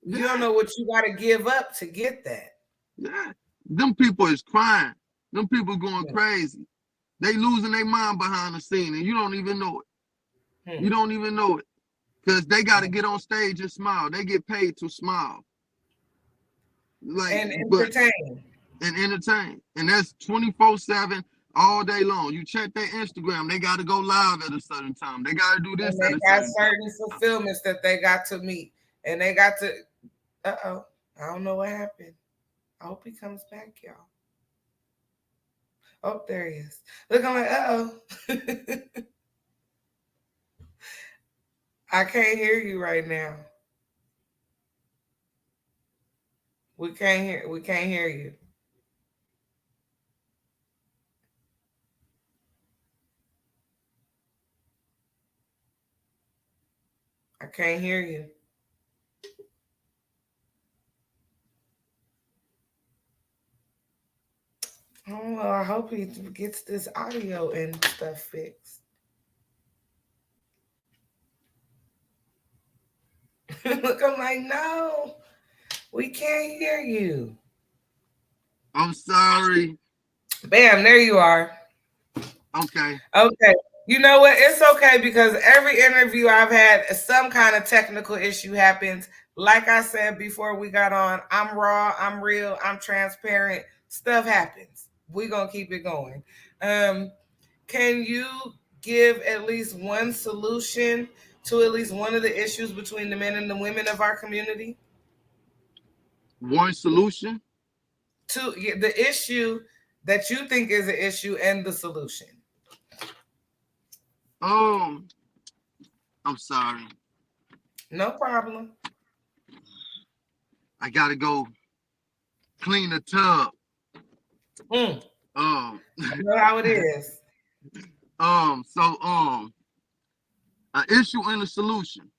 You don't Yeah, know what you got to give up to get that. yeah. Them people is crying. Them people going Hmm. crazy. They losing their mind behind the scene, and you don't even know it. You Hmm. don't even know it. Because they got to get on stage and smile. They get paid to smile. Like, And but entertain. and entertain. And that's 24/7 all day long. You check their Instagram, they got to go live at a certain time. They got to do And this they at a got certain time. certain fulfillments that they got to meet. And they got to, uh-oh, I don't know what happened. I hope he comes back, y'all. Oh, there he is. Look, I'm like, uh-oh. I can't hear you right now. We can't hear you. I can't hear you. Oh well, I hope he gets this audio and stuff fixed. Look, I'm like, no, we can't hear you. I'm sorry. Bam, there you are. Okay. Okay. You know what? It's okay because every interview I've had, some kind of technical issue happens. Like I said before we got on, I'm raw, I'm real, I'm transparent. Stuff happens. We're going to keep it going. Um, can you give at least one solution to at least one of the issues between the men and the women of our community? One solution. To the issue that you think is an issue and the solution. Um, I'm sorry. No problem. I gotta go clean the tub. Mm, Um, I know how it is. so an issue and a solution.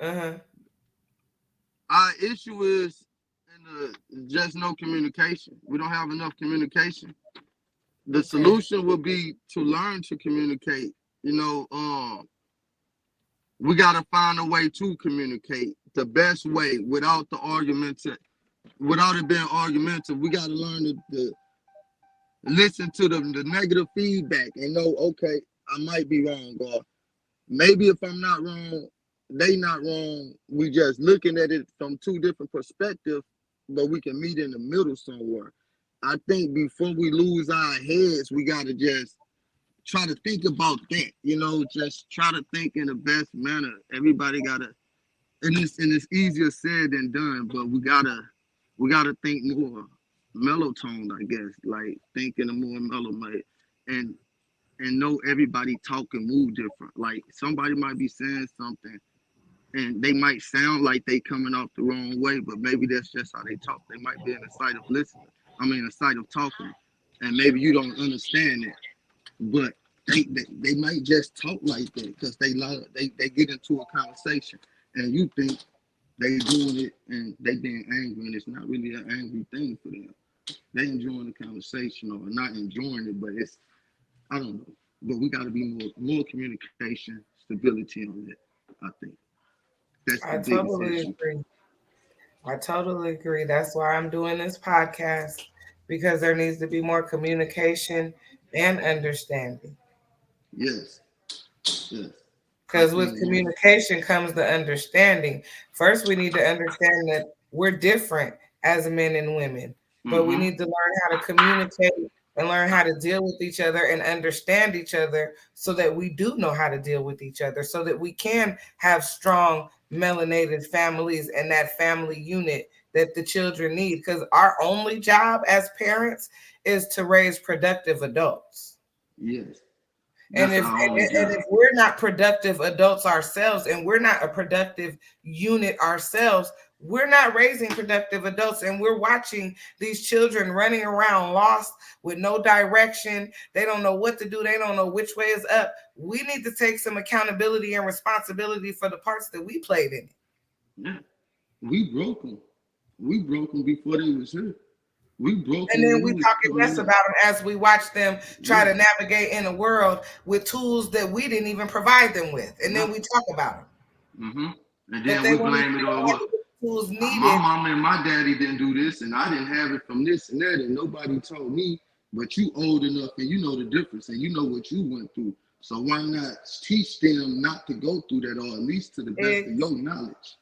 Uh-huh. Our issue is just no communication. We don't have enough communication. The Okay. solution will be to learn to communicate. You know, we gotta find a way to communicate the best way without the argument, without it being argumentative. We gotta learn to listen to the negative feedback and know, okay, I might be wrong, or maybe if I'm not wrong, they not wrong. We just looking at it from two different perspectives, but we can meet in the middle somewhere. I think before we lose our heads, we gotta just try to think about that. Just try to think in the best manner. Everybody gotta, and it's easier said than done, but we gotta think more mellow tone, I guess, like think in a more mellow way, and know everybody talk and move different. Like somebody might be saying something and they might sound like they coming off the wrong way, but maybe that's just how they talk. They might be in the sight of listening. I mean, the sight of talking, and maybe you don't understand it, but they might just talk like that because they get into a conversation and you think they doing it and they being angry, and it's not really an angry thing for them. They enjoying the conversation or not enjoying it, but it's, I don't know. But we got to be more communication, stability on that. I think that's the I biggest totally issue. agree. I totally agree. That's why I'm doing this podcast because there needs to be more communication and understanding. Yes, yes, I Because with feel you. communication comes the understanding. First, we need to understand that we're different as men and women, but we Mm-hmm. need to learn how to communicate and learn how to deal with each other and understand each other so that we do know how to deal with each other, so that we can have strong melanated families and that family unit that the children need. Because our only job as parents is to raise productive adults. Yes, And that's if our only and job. if we're not productive adults ourselves and we're not a productive unit ourselves, we're not raising productive adults and we're watching these children running around lost with no direction. They don't know what to do. They don't know which way is up. We need to take some accountability and responsibility for the parts that we played in it. Yeah, we broke them. We broke them before they was here. We broke And them then when we we was talking coming less up. about them as we watch them try Yeah, to navigate in a world with tools that we didn't even provide them with. And yeah. then we talk about them. Mm-hmm. And But then they we won't even blame it on provide what the tools my needed. mama and my daddy didn't do this, and I didn't have it from this and that, and nobody told me. But you old enough, and you know the difference, and you know what you went through. So why not teach them not to go through that, or at least to the best of It's, your knowledge?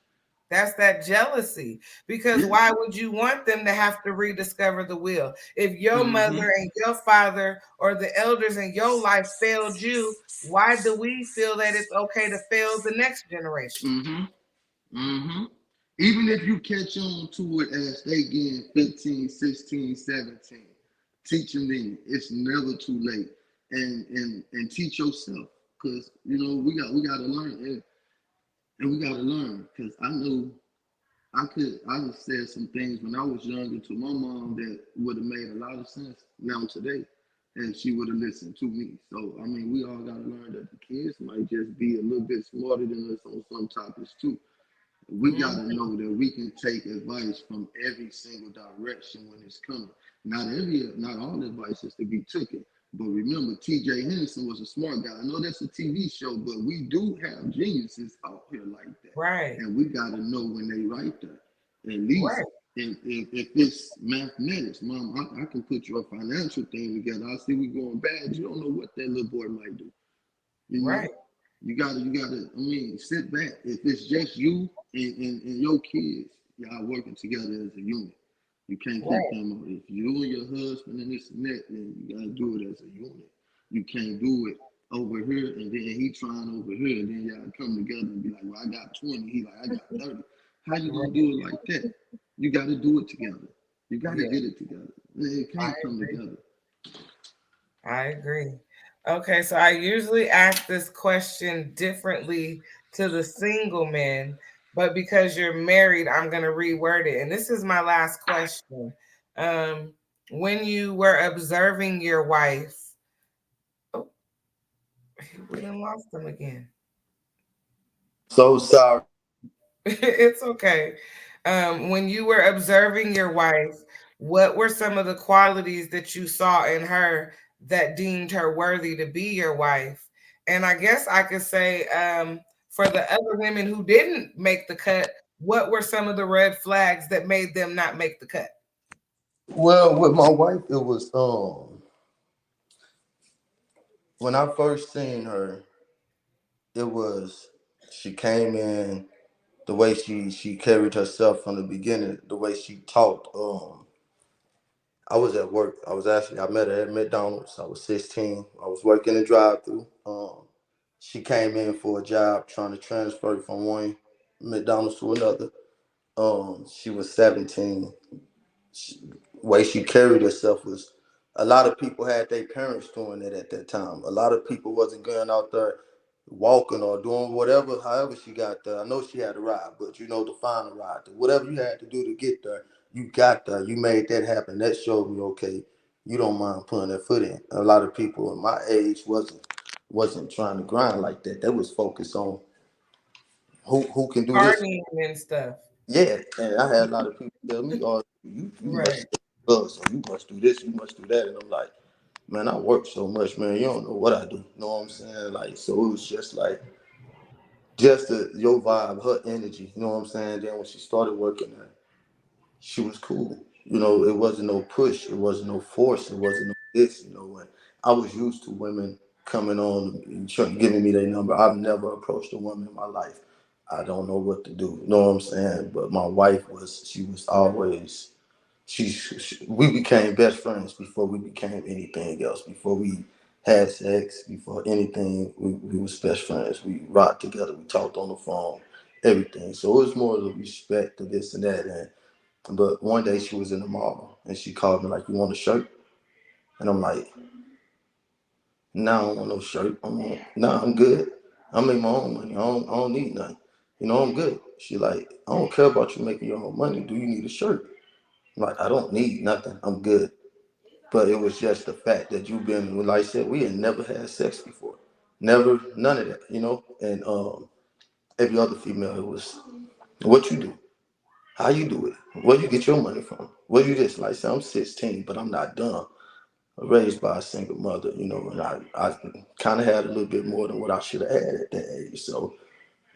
that's that jealousy. Because Yeah. why would you want them to have to rediscover the wheel? If your Mm-hmm. mother and your father or the elders in your life failed you, why do we feel that it's okay to fail the next generation? Mm-hmm. Mm-hmm. Even if you catch on to it as they getting 15, 16, 17, teach them then. It's never too late. And teach yourself. Cause we got to learn. and we gotta learn because I knew I just said some things when I was younger to my mom that would have made a lot of sense now today, and she would have listened to me. So I mean, we all gotta learn that the kids might just be a little bit smarter than us on some topics too. We got to Mhm. know that we can take advice from every single direction when it's coming. Not all advice is to be taken. But remember, T.J. Henderson was a smart guy. I know that's a TV show, but we do have geniuses out here like that, Right, and we got to know when they write that. At least, right, if it's mathematics, mom, I can put your financial thing together. I see we going bad. You don't know what that little boy might do. You know, right, you gotta. I mean, sit back. If it's just you and your kids, y'all working together as a unit. You can't keep right, them. If you and your husband and this and that, then you gotta do it as a unit. You can't do it over here and then he trying over here, and then y'all come together and be like, "Well, I got 20." He like, "I got 30." How you gonna right. do it like that? You got to do it together. You got to Yeah, get it together. It I can't come agree. together. I agree. Okay, so I usually ask this question differently to the single men, but because you're married, I'm going to reword it. And this is my last question. Um, when you were observing your wife, oh, we done lost them again. So sorry. It's okay. When you were observing your wife, what were some of the qualities that you saw in her that deemed her worthy to be your wife? And I guess I could say, for the other women who didn't make the cut, what were some of the red flags that made them not make the cut? Well, with my wife, it was when I first seen her, it was she came in the way she carried herself from the beginning, the way she talked. I was at work. I met her at McDonald's. I was 16. I was working the drive-through. She came in for a job trying to transfer from one McDonald's to another. She was 17. Way she carried herself was a lot of people had their parents doing it at that time. A lot of people wasn't going out there walking or doing whatever, however she got there. I know she had a ride, but to find a ride, whatever you had to do to get there, you got there. You made that happen. That showed me okay, you don't mind putting that foot in. A lot of people in my age wasn't trying to grind like that. They was focused on who can do this. Partying and stuff. Yeah, and I had a lot of people tell me, "Oh, you Right. must drugs, or you must do this, you must do that," and I'm like, "Man, I work so much, man. You don't know what I do." You know what I'm saying? Like, so it was just like your vibe, her energy. You know what I'm saying? Then when she started working there, she was cool. It wasn't no push, it wasn't no force, it wasn't no this. When I was used to women coming on and giving me their number, I've never approached a woman in my life. I don't know what to do. You know what I'm saying? But my wife she was always we became best friends before we became anything else. Before we had sex, before anything, we was best friends. We rocked together, we talked on the phone, everything. So it was more of the respect to this and that. But one day she was in the mall and she called me like, "You want a shirt?" And I'm like, "No, I don't want no shirt. I'm good. I make my own money. I don't need nothing. I'm good." She like, "I don't care about you making your own money. Do you need a shirt?" I'm like, "I don't need nothing. I'm good." But it was just the fact that you've been, like I said, we had never had sex before. Never, none of that. And every other female, it was, "What you do? How you do it? Where you get your money from? What you this?" Like I said, I'm 16, but I'm not dumb. Raised by a single mother, and I kind of had a little bit more than what I should have had at that age. So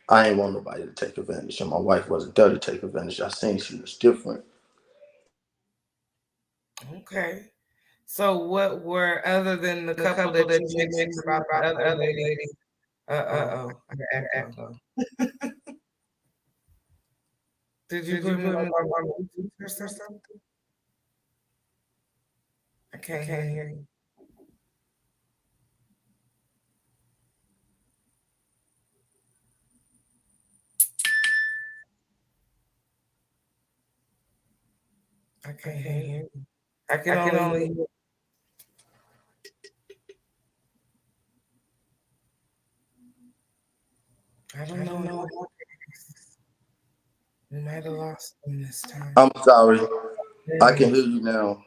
I ain't want nobody to take advantage. And my wife wasn't there to take advantage. I seen she was different. Okay. So, what were, other than the The couple couple that that you you mentioned mentioned about the about the other other lady? lady, Oh, I got the echo. echo. Did you Did put you me put like me on like on Bluetooth or or something? something? I I can't hear can't you. hear you. I I can't hear can't you. hear you. I can I can only only hear. I don't I know don't what know. happened. We might have lost them this time. I'm sorry. There I he can is. hear you now.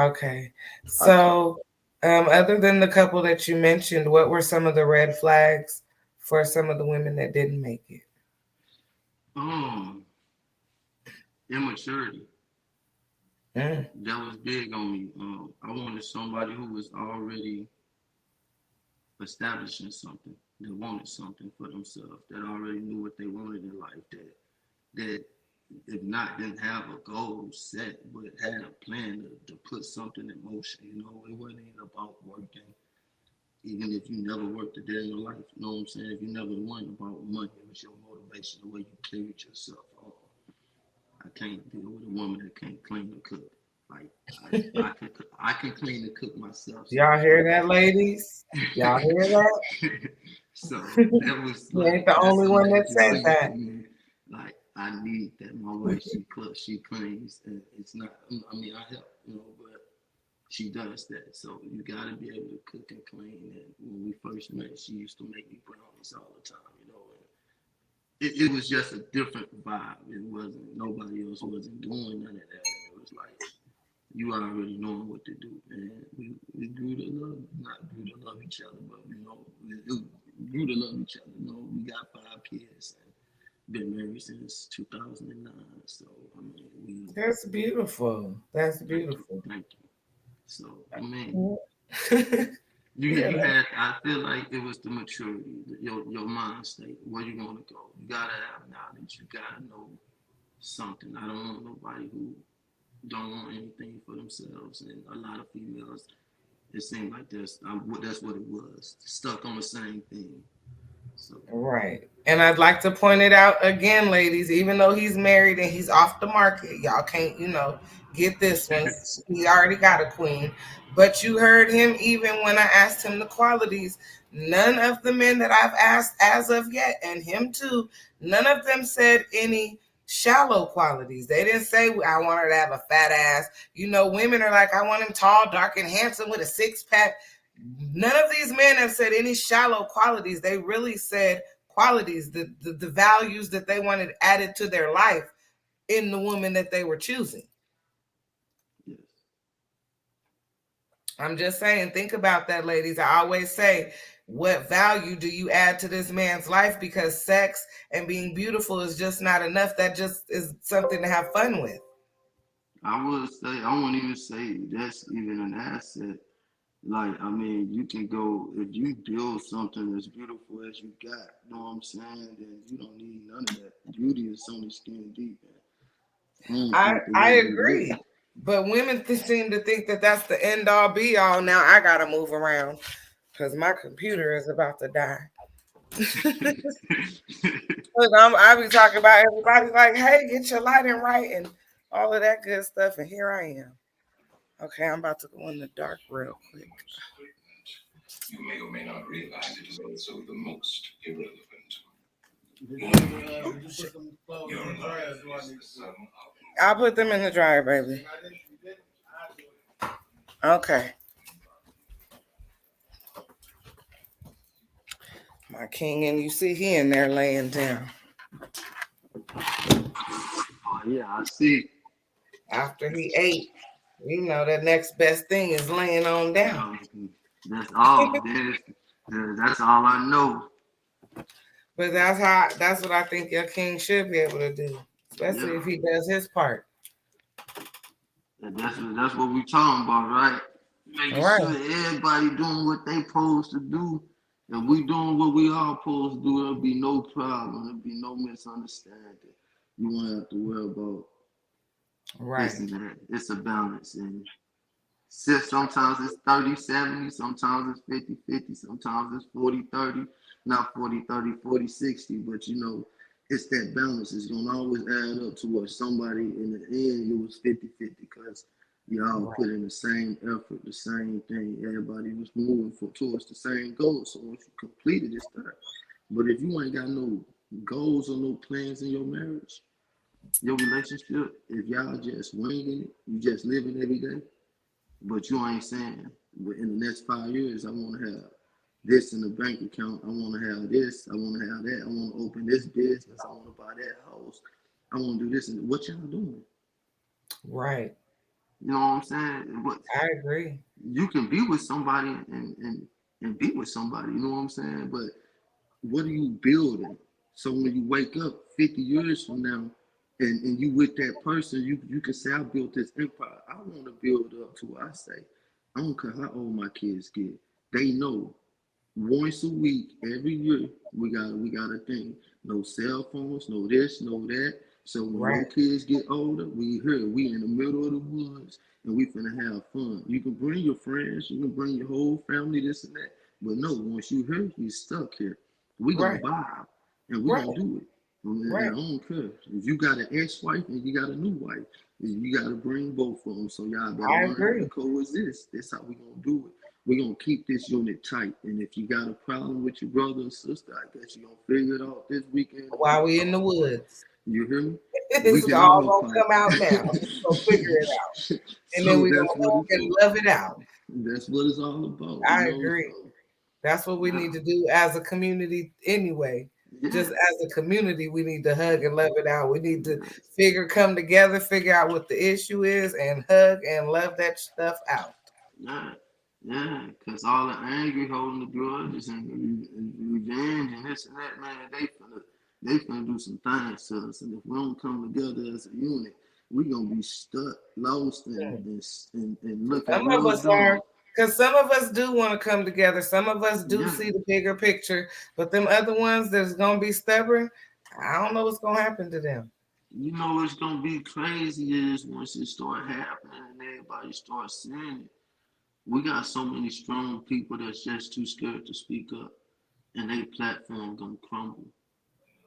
Okay. I can. So, other than the couple that you mentioned, what were some of the red flags for some of the women that didn't make it? Um, Immaturity. Mm, That was big on me. I wanted somebody who was already establishing something, that wanted something for themselves, that already knew what they wanted in life, that if not didn't have a goal set, but had a plan to put something in motion. You know, it wasn't about working. Even if you never worked a day in your life, you know what I'm saying? If you never won about money, it was your motivation, the way you carried yourself. Oh, I can't deal with a woman that can't clean or cook. Like I can clean and cook myself, so y'all I hear can't. that, ladies? Y'all hear that? So that was You like ain't the that's only a one that major said thing for that. me. Like I need that my wife she cooks, she cleans, and it's not. I mean I help, you know, but she does that. So you got to be able to cook and clean. And when we first met, she used to make me brownies all the time, you know. And it was just a different vibe. It wasn't nobody else wasn't doing none of that. It was like you already knowing what to do, and we grew to love, not grew to love each other, but you know, we grew to love each other. You know, we got 5 kids and been married since 2009. So I mean, we That's beautiful. That's thank you, beautiful. thank you. So I mean, Yeah. Yeah, you had. I feel like it was the maturity, your mind state, where you want to go. You gotta have knowledge. You gotta know something. I don't want nobody who don't want anything for themselves, and a lot of females it seemed like that's what it was. Stuck on the same thing. So right. And I'd like to point it out again, ladies, even though he's married and he's off the market, y'all can't, get this one. He already got a queen. But you heard him even when I asked him the qualities. None of the men that I've asked as of yet, and him too, none of them said any shallow qualities. They didn't say, I want her to have a fat ass. Women are like, I want him tall, dark, and handsome with a six pack. None of these men have said any shallow qualities. They really said qualities, the values that they wanted added to their life in the woman that they were choosing. yes, I'm just saying, think about that, ladies. I always say, what value do you add to this man's life? Because sex and being beautiful is just not enough. That just is something to have fun with. I would say I won't even say that's even an asset. Like I mean, you can go if you build something as beautiful as you got. You know what I'm saying? Then you don't need none of that. Beauty is only skin deep. And I don't I think the I way we look. agree, but women seem to think that that's the end all be all. Now I gotta move around because my computer is about to die. Look, I be talking about everybody like, hey, get your lighting right and all of that good stuff, and here I am. Okay, I'm about to go in the dark real quick. I'll put them in the dryer, baby. Okay, my king, and you see he in there laying down Oh yeah, I see. after he ate. The next best thing is laying on down. Um, that's all. That's all I know. But that's what I think your king should be able to do, especially Yeah, if he does his part. and that's what we talking about, right? Making All right, sure everybody doing what they supposed to do, and we doing what we all supposed to do. There'll be no problem. There'll be no misunderstanding. You won't have to worry about this right, and that. It's a balance, and sometimes it's 30-70, sometimes it's 50-50, sometimes it's 40-30, not 40-30, 40-60, but it's that balance. It's going to always add up to what somebody in the end, it was 50-50 because y'all right, put in the same effort, the same thing. Everybody was moving towards the same goal. So once you completed this time, but if you ain't got no goals or no plans in your marriage, your relationship, if y'all just winging it, you just living every day, but you ain't saying, but in the next 5 years, I want to have this in the bank account. I want to have this. I want to have that. I want to open this business. I want to buy that house. I want to do this, and what y'all doing? Right. You know what I'm saying? What I agree. you can be with somebody and be with somebody. You know what I'm saying? But what are you building? So when you wake up 50 years from now and you with that person, you can say, I built this empire. I want to build up to what I say. I don't care how old my kids get. They know once a week, every year, we got a thing. No cell phones, no this, no that. So when Right. your kids get older, we here, we in the middle of the woods, and we finna have fun. You can bring your friends, you can bring your whole family, this and that. But no, once you here, you stuck here. We gonna Right. vibe, and we gonna Right. do it. And Right. I don't care if you got an ex-wife and you got a new wife. You got to bring both of them. So y'all better I learn how to agree. coexist. That's how we gonna do it. We're gonna keep this unit tight. And if you got a problem with your brother or sister, I guess you're gonna figure it out this weekend and we While can we in the all fight. woods, You hear me? We it's can all all gonna fight. come out now. So figure it out, and then So we gonna that's what hug it's and all. love it out. That's what it's all about, I you know. agree. So That's what we need nah, to do as a community anyway. Just yeah, as a community, we need to hug and love it out. We need to yes. come together, figure out what the issue is, and hug and love that stuff out. Yeah, yeah, because all the angry, holding the grudges and revenge and this and that, man, they finna do some things to us. And if we don't come together as a unit, we gonna be stuck, lost, and looking Some of real us are, dumb. because some of us do want to come together. Some of us do Yeah, see the bigger picture, but them other ones that's gonna be stubborn, I don't know what's gonna happen to them. you know what's gonna be crazy is once it start happening and everybody starts seeing it. We got so many strong people that's just too scared to speak up, and their platform gonna crumble.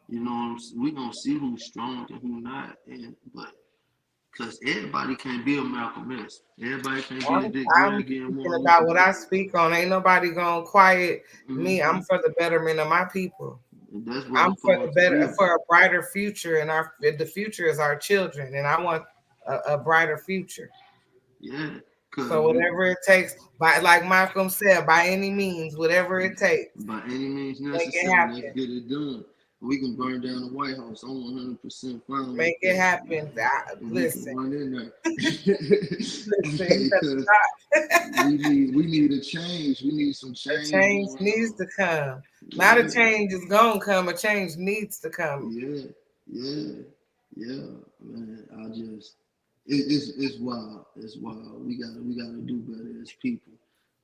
You know, we gonna see who's strong and who not, and but because everybody can't be a Malcolm X, everybody can't be a I'm, Dick I'm Gregory and speaking Martin Luther about what I King. speak on. Ain't nobody gonna quiet me. Mm-hmm. I'm for the betterment of my people. And that's what I'm it's for supposed the to better, be. for a brighter future, and the future is our children, and I want a brighter future. Yeah, because So whatever it takes, by like Malcolm said, by any means, whatever it takes, by any means make it necessary, let's happen. get it done. We can burn down the White House. I'm 100% fine Make with it that. happen. And we can Listen, run in there. listen. You Okay, better because stop. we need a change. We need some A change change going needs on. to come. Not a Yeah. change is gonna come. A change needs to come. Yeah, yeah, yeah, man. It's wild. It's wild. We gotta do better as people.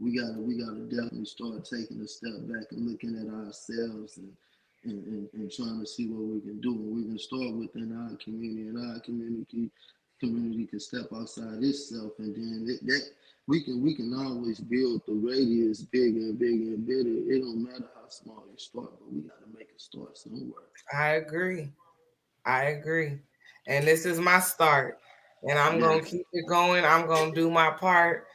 We gotta definitely start taking a step back and looking at ourselves and trying to see what we can do. And we can start within our community, and our community can step outside itself, and then that we can always build the radius bigger and bigger and bigger. It don't matter how small you start, but we gotta make it start somewhere. I agree. I agree. And this is my start. And I'm Yeah, gonna keep it going. I'm gonna do my part.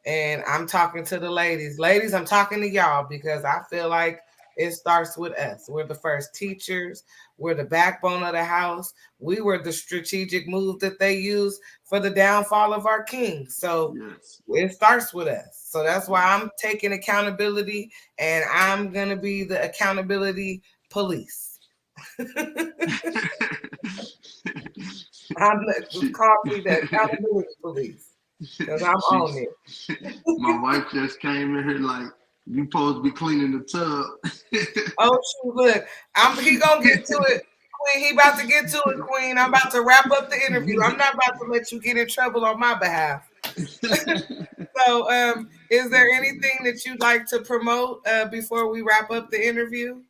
And I'm talking to the ladies. Ladies, I'm talking to y'all because I feel like it starts with us. We're the first teachers. We're the backbone of the house. We were the strategic move that they used for the downfall of our king. So yes, it starts with us. So that's why yes. I'm taking accountability and I'm going to be the accountability police. I'm she, call me the accountability police because I'm she, on it. my wife just came in here like you supposed to be cleaning the tub. Oh shoot, look, he gonna get to it, Queen. He about to get to it, Queen. I'm about to wrap up the interview. I'm not about to let you get in trouble on my behalf. So, is there anything that you'd like to promote before we wrap up the interview?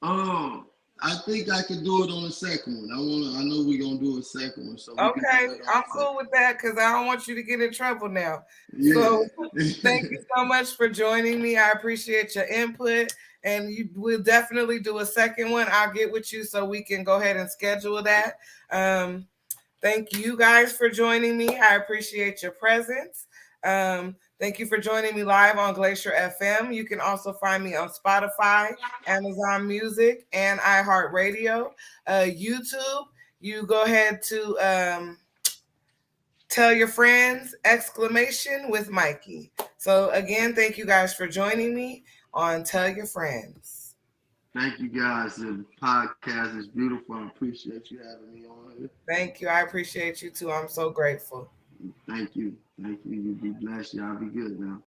Oh, I think I could do it on the second one. I know we're gonna do a second one, so we can do Okay, that on I'm the second. cool with that because I don't want you to get in trouble now. Yeah. So, thank you so much for joining me. I appreciate your input, and you will definitely do a second one. I'll get with you so we can go ahead and schedule that. Um, Thank you guys for joining me. I appreciate your presence. Thank you for joining me live on Glacier FM. You can also find me on Spotify, Amazon Music, and iHeartRadio. YouTube, you go ahead to tell your friends, exclamation with Mikey. So, again, thank you guys for joining me on Tell Your Friends. Thank you guys. The podcast is beautiful. I appreciate you having me on here. Thank you. I appreciate you too. I'm so grateful. Thank you. Thank you. You be blessed. Y'all be good now.